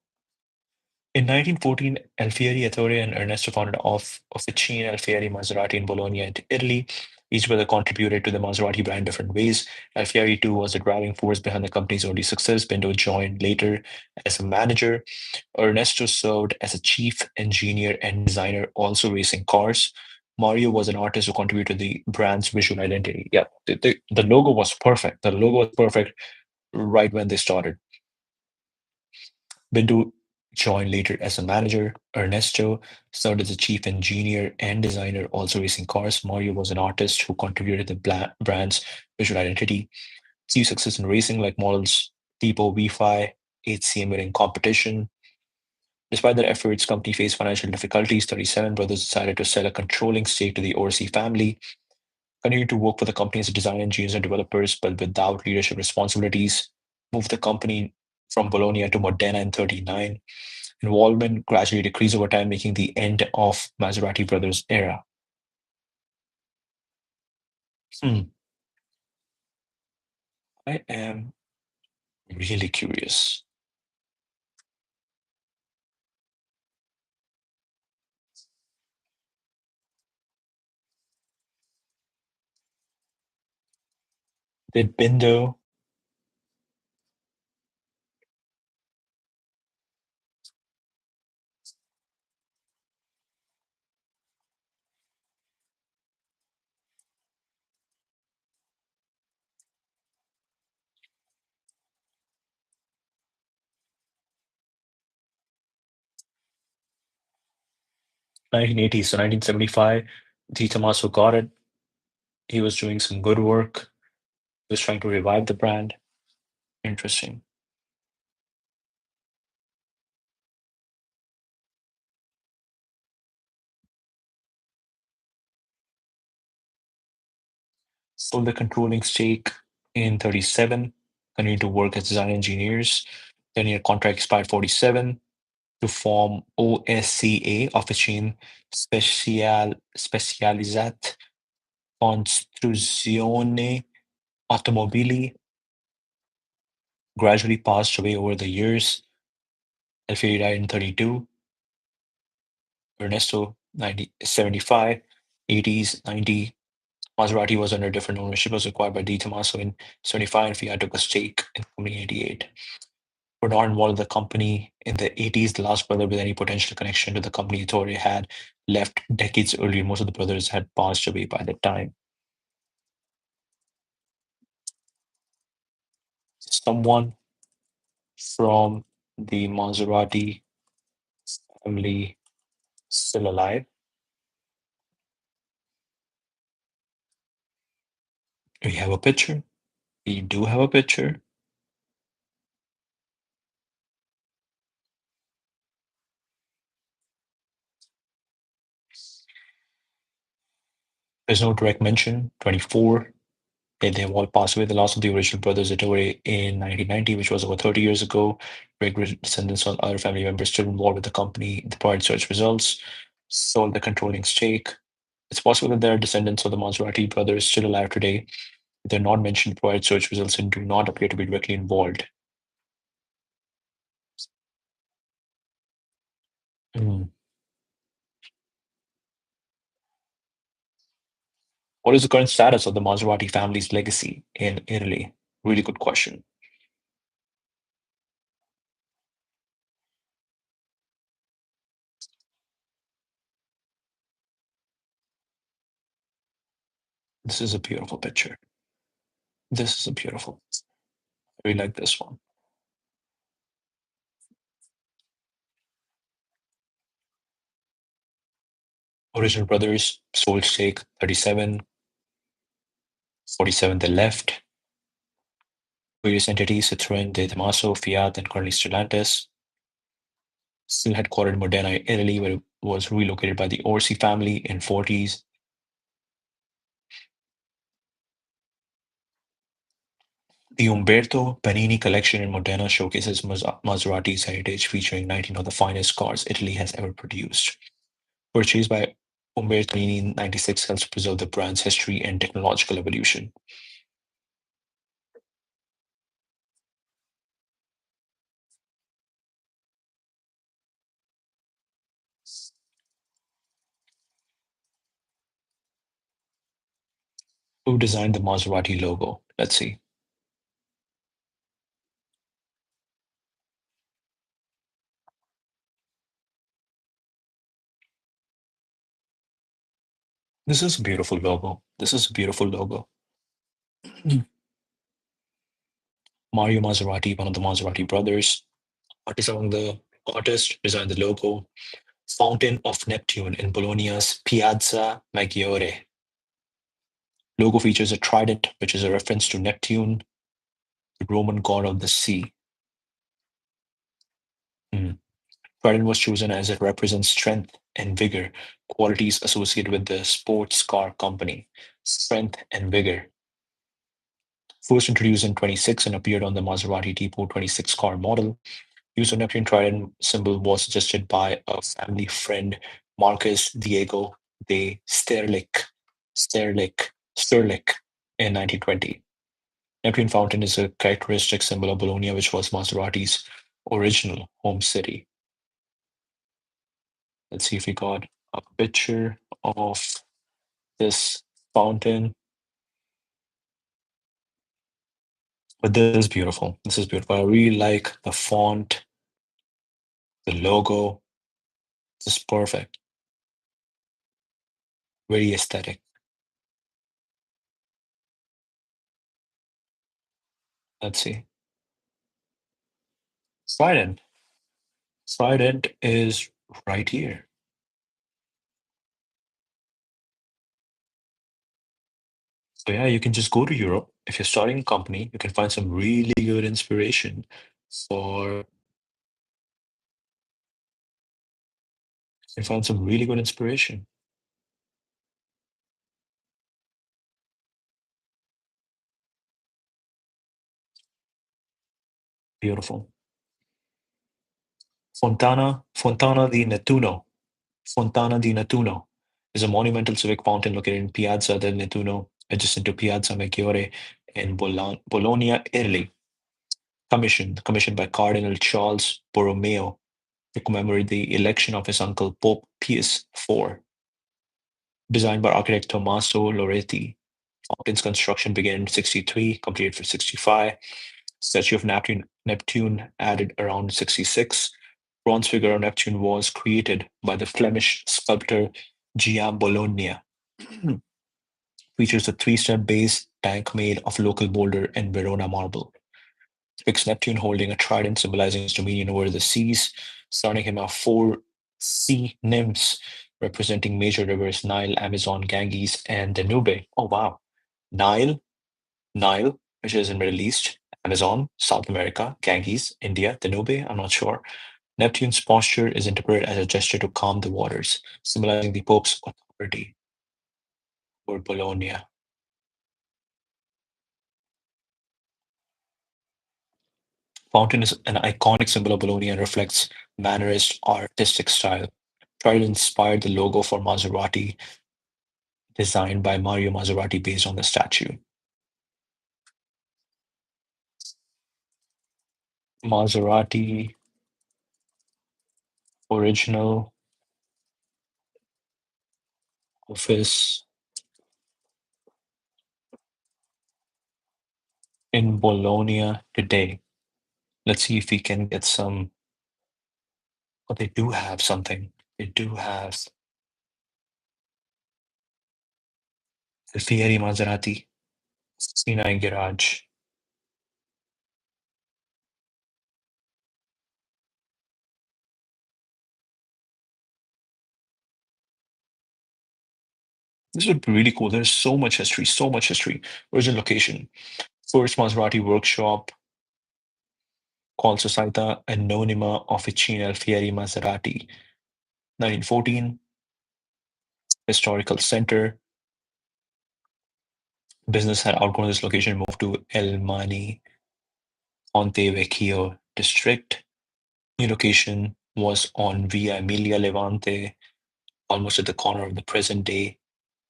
In 1914, Alfieri, Ettore, and Ernesto founded Officine Alfieri Maserati in Bologna, Italy. Each brother contributed to the Maserati brand in different ways. Alfieri, too, was the driving force behind the company's early success. Pinto joined later as a manager. Ernesto served as a chief engineer and designer, also racing cars. Mario was an artist who contributed to the brand's visual identity. Yeah, the logo was perfect. The logo was perfect right when they started. Bindu joined later as a manager. Ernesto served as a chief engineer and designer, also racing cars. Mario was an artist who contributed to the brand's visual identity. Achieved success in racing like models Tipo V5, HCM winning competition. Despite their efforts, company faced financial difficulties. 37 brothers decided to sell a controlling stake to the Orsi family, continued to work for the company as design engineers and developers, but without leadership responsibilities. Moved the company from Bologna to Modena in 39. Involvement gradually decreased over time, making the end of Maserati Brothers era. Hmm. I am really curious. Did Bindo 1980, so 1975, Di Tommaso got it. He was doing some good work. He was trying to revive the brand. Interesting. Sold the controlling stake in 37, continued to work as design engineers. 10-year contract expired 47 to form OSCA, Officine Specializzate Costruzione Automobili, gradually passed away over the years. Alfieri died in 32, Ernesto 90, 75, 80s, 90. Maserati was under different ownership, was acquired by Di Tommaso in 75, and Fiat took a stake in 1988. Bernard involved the company in the 80s. The last brother with any potential connection to the company Ettore had left decades earlier. Most of the brothers had passed away by that time. Someone from the Maserati family still alive. We have a picture. We do have a picture. There's no direct mention. 24. They have all passed away. The last of the original brothers Ettore in 1990, which was over 30 years ago. Great descendants on other family members still involved with the company. The prior search results sold the controlling stake. It's possible that there are descendants of the Maserati brothers still alive today. They're not mentioned prior search results and do not appear to be directly involved. Hmm. What is the current status of the Maserati family's legacy in Italy? Really good question. This is a beautiful picture. This is a beautiful. I really like this one. Original brothers sold stake 37, 47 they left. Various entities, Citroën, De Tomaso, Fiat, and currently Stellantis, still headquartered in Modena, Italy, where it was relocated by the Orsi family in 40s. The Umberto Panini collection in Modena showcases Maserati's heritage, featuring 19 of the finest cars Italy has ever produced. Purchased by Umberto Panini in 96 helps preserve the brand's history and technological evolution. Who designed the Maserati logo? Let's see. This is a beautiful logo. This is a beautiful logo. Mario Maserati, one of the Maserati brothers, artist among the artists, designed the logo. Fountain of Neptune in Bologna's Piazza Maggiore. Logo features a trident, which is a reference to Neptune, the Roman god of the sea. Mm. Trident was chosen as it represents strength and vigor, qualities associated with the sports car company. Strength and vigor. First introduced in 26 and appeared on the Maserati Tipo 26 car model. Use of Neptune trident symbol was suggested by a family friend, Marcus Diego de Sterlich in 1920. Neptune Fountain is a characteristic symbol of Bologna, which was Maserati's original home city. Let's see if we got a picture of this fountain. But this is beautiful. This is beautiful. I really like the font, the logo. This is perfect. Very aesthetic. Let's see. Trident. Trident is right here. So yeah, you can just go to Europe. If you're starting a company, you can find some really good inspiration for and find some really good inspiration. Beautiful. Fontana di Nettuno. Fontana di Nettuno is a monumental civic fountain located in Piazza del Nettuno, adjacent to Piazza Maggiore in Bologna, Italy. Commissioned by Cardinal Charles Borromeo to commemorate the election of his uncle Pope Pius IV. Designed by architect Tommaso Loretti. Fountain's construction began in 63, completed for 65. Statue of Neptune added around 66. Bronze figure of Neptune was created by the Flemish sculptor Giambologna. Features a three-step base tank made of local boulder and Verona marble. Depicts Neptune holding a trident symbolizing his dominion over the seas. Surrounding him are four sea nymphs representing major rivers Nile, Amazon, Ganges, and Danube. Oh wow. Nile, which is in Middle East, Amazon, South America, Ganges, India, Danube, I'm not sure. Neptune's posture is interpreted as a gesture to calm the waters, symbolizing the Pope's authority over Bologna. Fountain is an iconic symbol of Bologna and reflects Mannerist artistic style. Tried to inspire the logo for Maserati, designed by Mario Maserati based on the statue. Maserati original office in Bologna today. Let's see if we can get some. Oh, they do have something. They do have the Fieri Maserati C9 garage. This would be really cool. There's so much history, so much history. Origin location. First Maserati workshop called Società Anonima Officina Alfieri Maserati. 1914, historical center. Business had outgrown this location, moved to El Mani Ponte Vecchio district. New location was on Via Emilia Levante, almost at the corner of the present day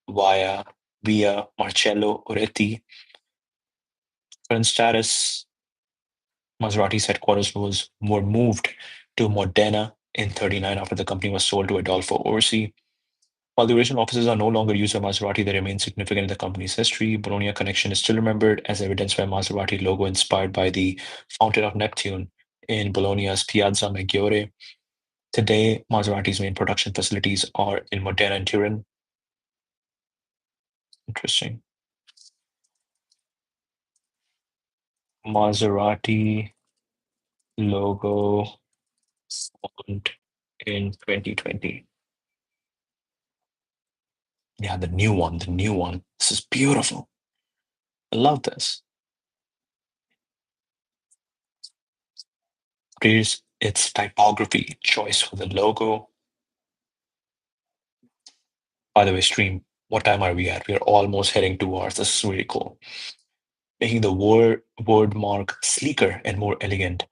via Via Marcello Oretti. Current status, Maserati's headquarters were moved to Modena in 39 after the company was sold to Adolfo Orsi. While the original offices are no longer used by Maserati, they remain significant in the company's history. Bologna connection is still remembered as evidenced by Maserati logo inspired by the Fountain of Neptune in Bologna's Piazza Maggiore. Today, Maserati's main production facilities are in Modena and Turin. Interesting. Maserati logo font in 2020. Yeah, the new one, the new one. This is beautiful. I love this. Here's its typography choice for the logo. By the way, stream, what time are we at? We are almost heading towards. This is really cool. Making the word mark sleeker and more elegant.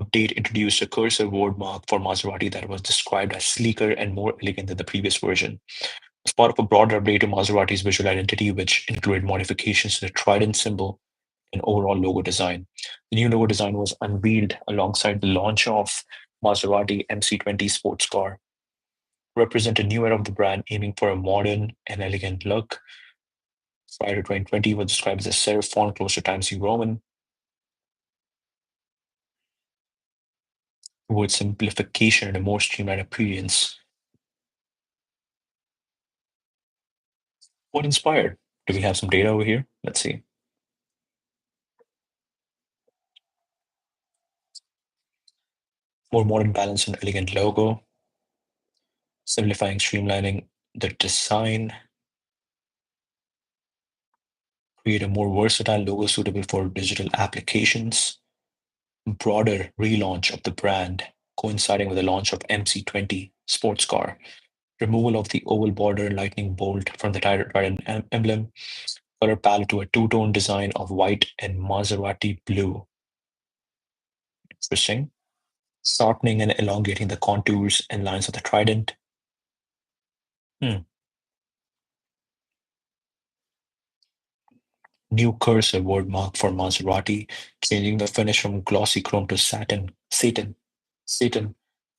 Update introduced a cursor word mark for Maserati that was described as sleeker and more elegant than the previous version. As part of a broader update to Maserati's visual identity, which included modifications to the trident symbol and overall logo design. The new logo design was unveiled alongside the launch of Maserati MC20 sports car, represent a new era of the brand aiming for a modern and elegant look. Prior to 2020 was described as a serif font close to Times New Roman, with simplification and a more streamlined appearance. What inspired? Do we have some data over here? Let's see. More modern balance and elegant logo, simplifying, streamlining the design, create a more versatile logo suitable for digital applications, broader relaunch of the brand, coinciding with the launch of MC20 sports car, removal of the oval border lightning bolt from the Trident emblem, color palette to a two-tone design of white and Maserati blue. Interesting. Shortening and elongating the contours and lines of the Trident. Hmm. New cursor word mark for Maserati, changing the finish from glossy chrome to satin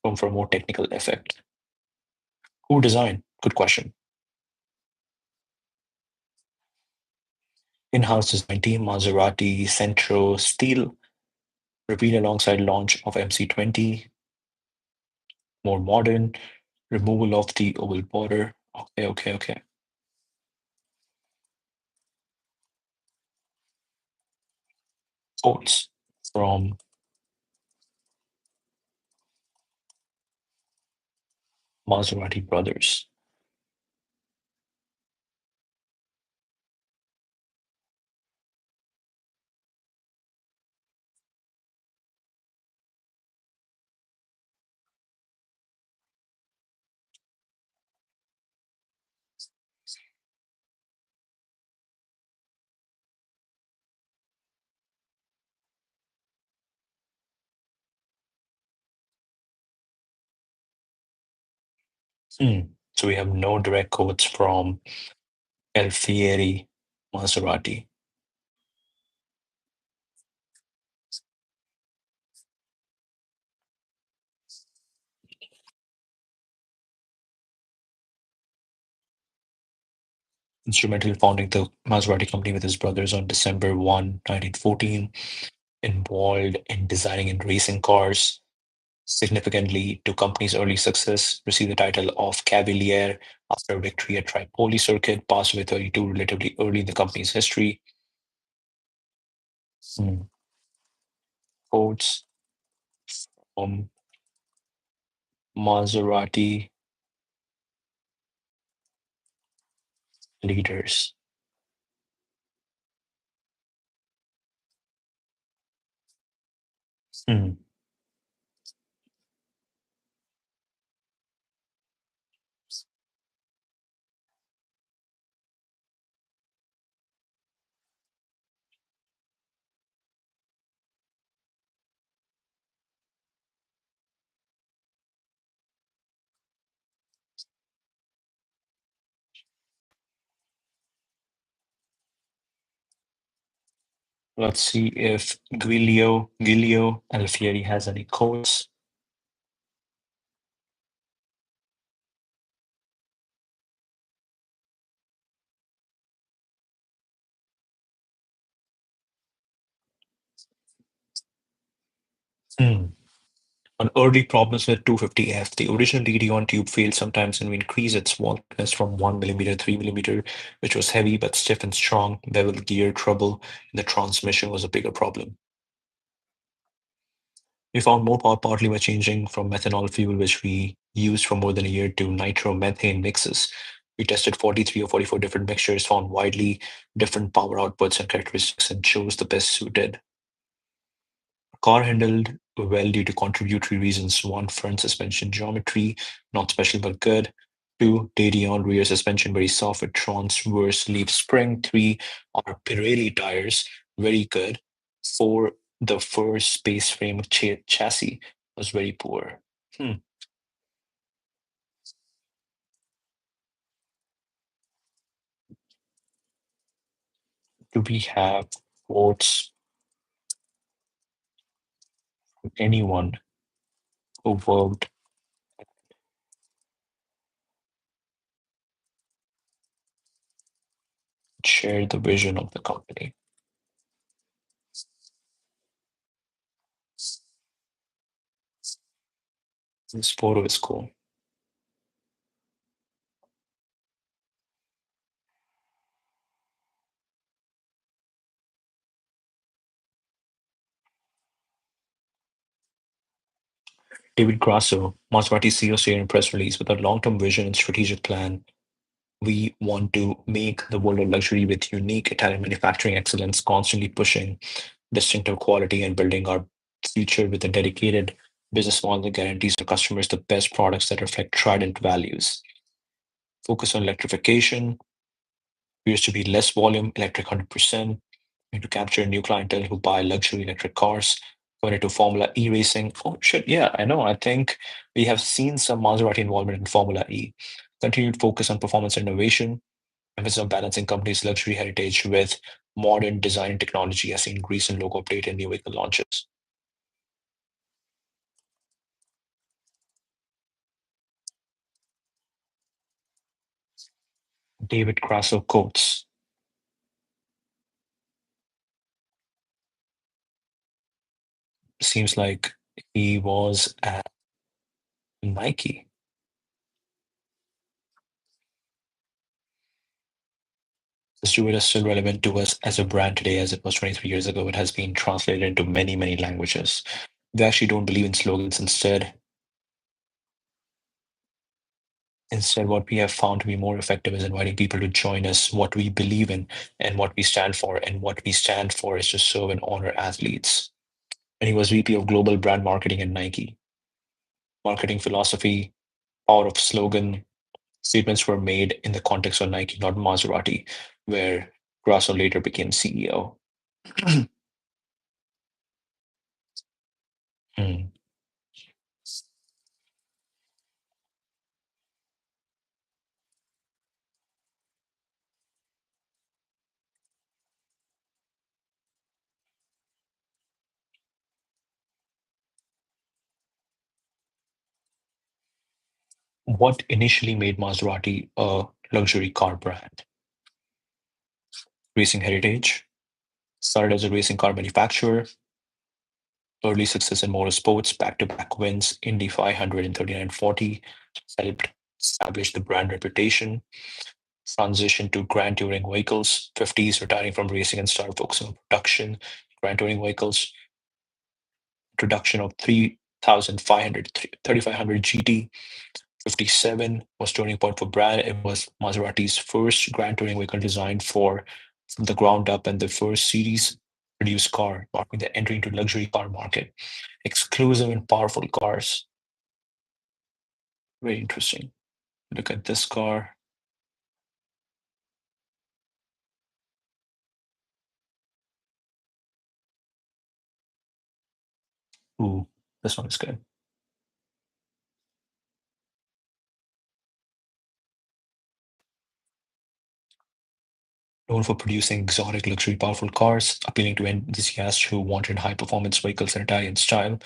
chrome for more technical effect. Who designed? Good question. In-house design team, Maserati Centro Steel, revealed alongside launch of MC20, more modern, removal of the oval border. Okay. Quotes from Maserati brothers. Hmm. So we have no direct quotes from Alfieri Maserati. Instrumental in founding the Maserati company with his brothers on December 1, 1914, involved in designing and racing cars. Significantly to company's early success, received the title of Cavalier after a victory at Tripoli circuit, passed away 32 relatively early in the company's history. Hmm. Quotes from Maserati leaders. Hmm. Let's see if Giulio Alfieri has any quotes. Hmm. On early problems with 250F, the original DD-on tube failed sometimes and we increased its wall thickness from 1 millimeter, 3 millimeter, which was heavy but stiff and strong. Bevel gear trouble in the transmission was a bigger problem. We found more power partly by changing from methanol fuel, which we used for more than a year, to nitromethane mixes. We tested 43 or 44 different mixtures, found widely different power outputs and characteristics, and chose the best suited. Car handled well due to contributory reasons. One, front suspension geometry, not special but good. Two, Dadion rear suspension, very soft with transverse leaf spring. Three, our Pirelli tires, very good. Four, the first space frame chassis was very poor. Hmm. Do we have quotes from anyone who worked, shared the vision of the company? This photo is cool. David Grasso, Maserati CEO, said in a press release, with a long-term vision and strategic plan, we want to make the world of luxury with unique Italian manufacturing excellence, constantly pushing distinctive quality and building our future with a dedicated business model that guarantees our customers the best products that reflect trident values. Focus on electrification, appears to be less volume, electric 100%, and to capture a new clientele who buy luxury electric cars, going into Formula E racing. Oh, shit. Yeah, I know. I think we have seen some Maserati involvement in Formula E. Continued focus on performance and innovation, emphasis on balancing company's luxury heritage with modern design and technology, as seen recent logo update and new vehicle launches. David Grasso quotes, seems like he was at Nike. This jewel is still relevant to us as a brand today as it was 23 years ago. It has been translated into many, many languages. They actually don't believe in slogans. Instead, what we have found to be more effective is inviting people to join us, what we believe in and what we stand for. And what we stand for is to serve and honor athletes. And he was VP of Global Brand Marketing at Nike. Marketing philosophy, power of slogan, statements were made in the context of Nike, not Maserati, where Grasso later became CEO. Hmm. What initially made Maserati a luxury car brand? Racing heritage, started as a racing car manufacturer, early success in motorsports, back-to-back wins, Indy 500 and 3940, helped establish the brand reputation, transition to grand touring vehicles, 50s, retiring from racing and started focusing on production, grand touring vehicles, introduction of 3500, 3500 GT, 57 was turning point for brand. It was Maserati's first grand touring vehicle designed for from the ground up and the first series produced car, marking the entry into luxury car market. Exclusive and powerful cars. Very interesting. Look at this car. Ooh, this one is good. known for producing exotic, luxury, powerful cars, appealing to enthusiasts who wanted high-performance vehicles in Italian style.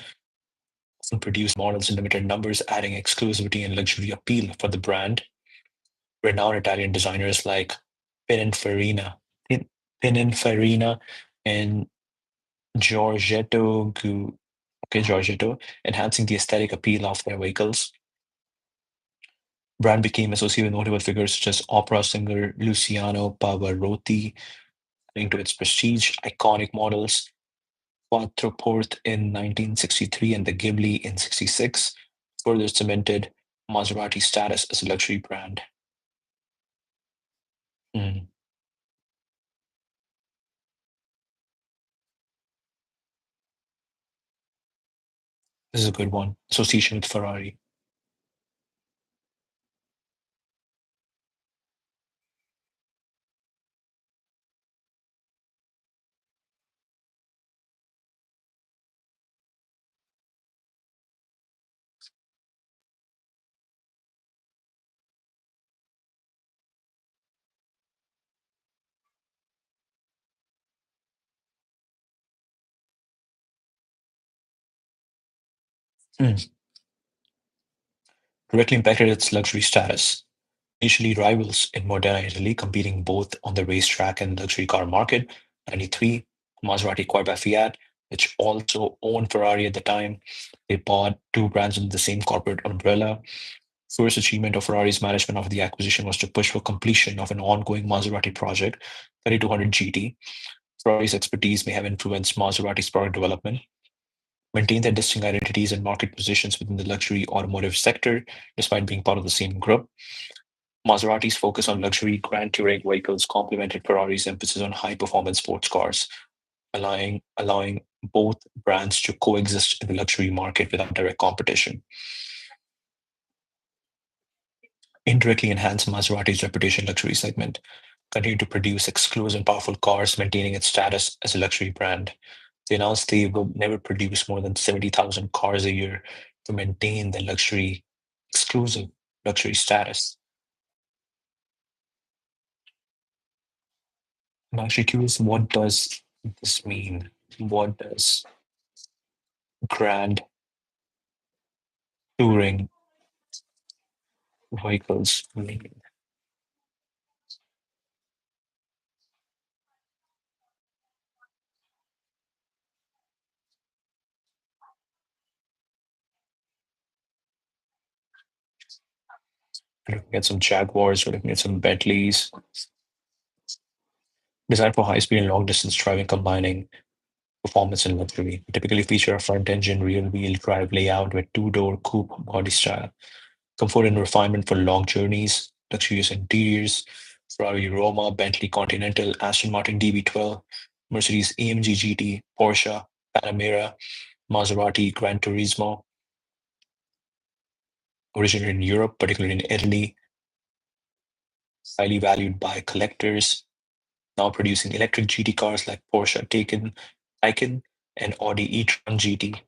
Often produced models in limited numbers, adding exclusivity and luxury appeal for the brand. Renowned Italian designers like Pininfarina, Pininfarina and Giorgetto Giorgetto, enhancing the aesthetic appeal of their vehicles. Brand became associated with notable figures such as opera singer Luciano Pavarotti, adding to its prestige. Iconic models, Quattroporte in 1963 and the Ghibli in 66, further cemented Maserati's status as a luxury brand. Mm, this is a good one. Association with Ferrari. Mm, directly impacted its luxury status. Initially rivals in Modena, Italy, competing both on the racetrack and luxury car market. 93, Maserati acquired by Fiat, which also owned Ferrari at the time. They bought two brands under the same corporate umbrella. First achievement of Ferrari's management of the acquisition was to push for completion of an ongoing Maserati project, 3200 GT. Ferrari's expertise may have influenced Maserati's product development, maintain their distinct identities and market positions within the luxury automotive sector, despite being part of the same group. Maserati's focus on luxury grand touring vehicles complemented Ferrari's emphasis on high-performance sports cars, allowing both brands to coexist in the luxury market without direct competition. Indirectly enhanced Maserati's reputation luxury segment, continued to produce exclusive and powerful cars, maintaining its status as a luxury brand. They announced they will never produce more than 70,000 cars a year to maintain the exclusive luxury status. I'm actually curious, what does this mean? What does grand touring vehicles mean? We're looking at some Jaguars, we're looking at some Bentleys, designed for high speed and long distance driving, combining performance and luxury. They typically feature a front engine, rear wheel drive layout with two-door coupe body style, comfort and refinement for long journeys, luxurious interiors, Ferrari Roma, Bentley Continental, Aston Martin DB12, Mercedes AMG GT, Porsche, Panamera, Maserati Gran Turismo, originated in Europe, particularly in Italy, highly valued by collectors, now producing electric GT cars like Porsche Taycan, and Audi e-tron GT.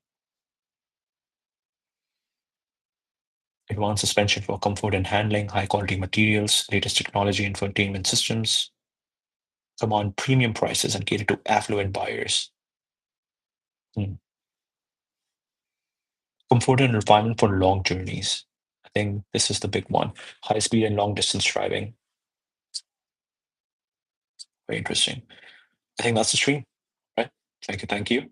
Advanced suspension for comfort and handling, high quality materials, latest technology, infotainment systems, command premium prices and cater to affluent buyers. Hmm. Comfort and refinement for long journeys. I think this is the big one. High speed and long distance driving. Very interesting. I think that's the stream, right? Thank you. Thank you.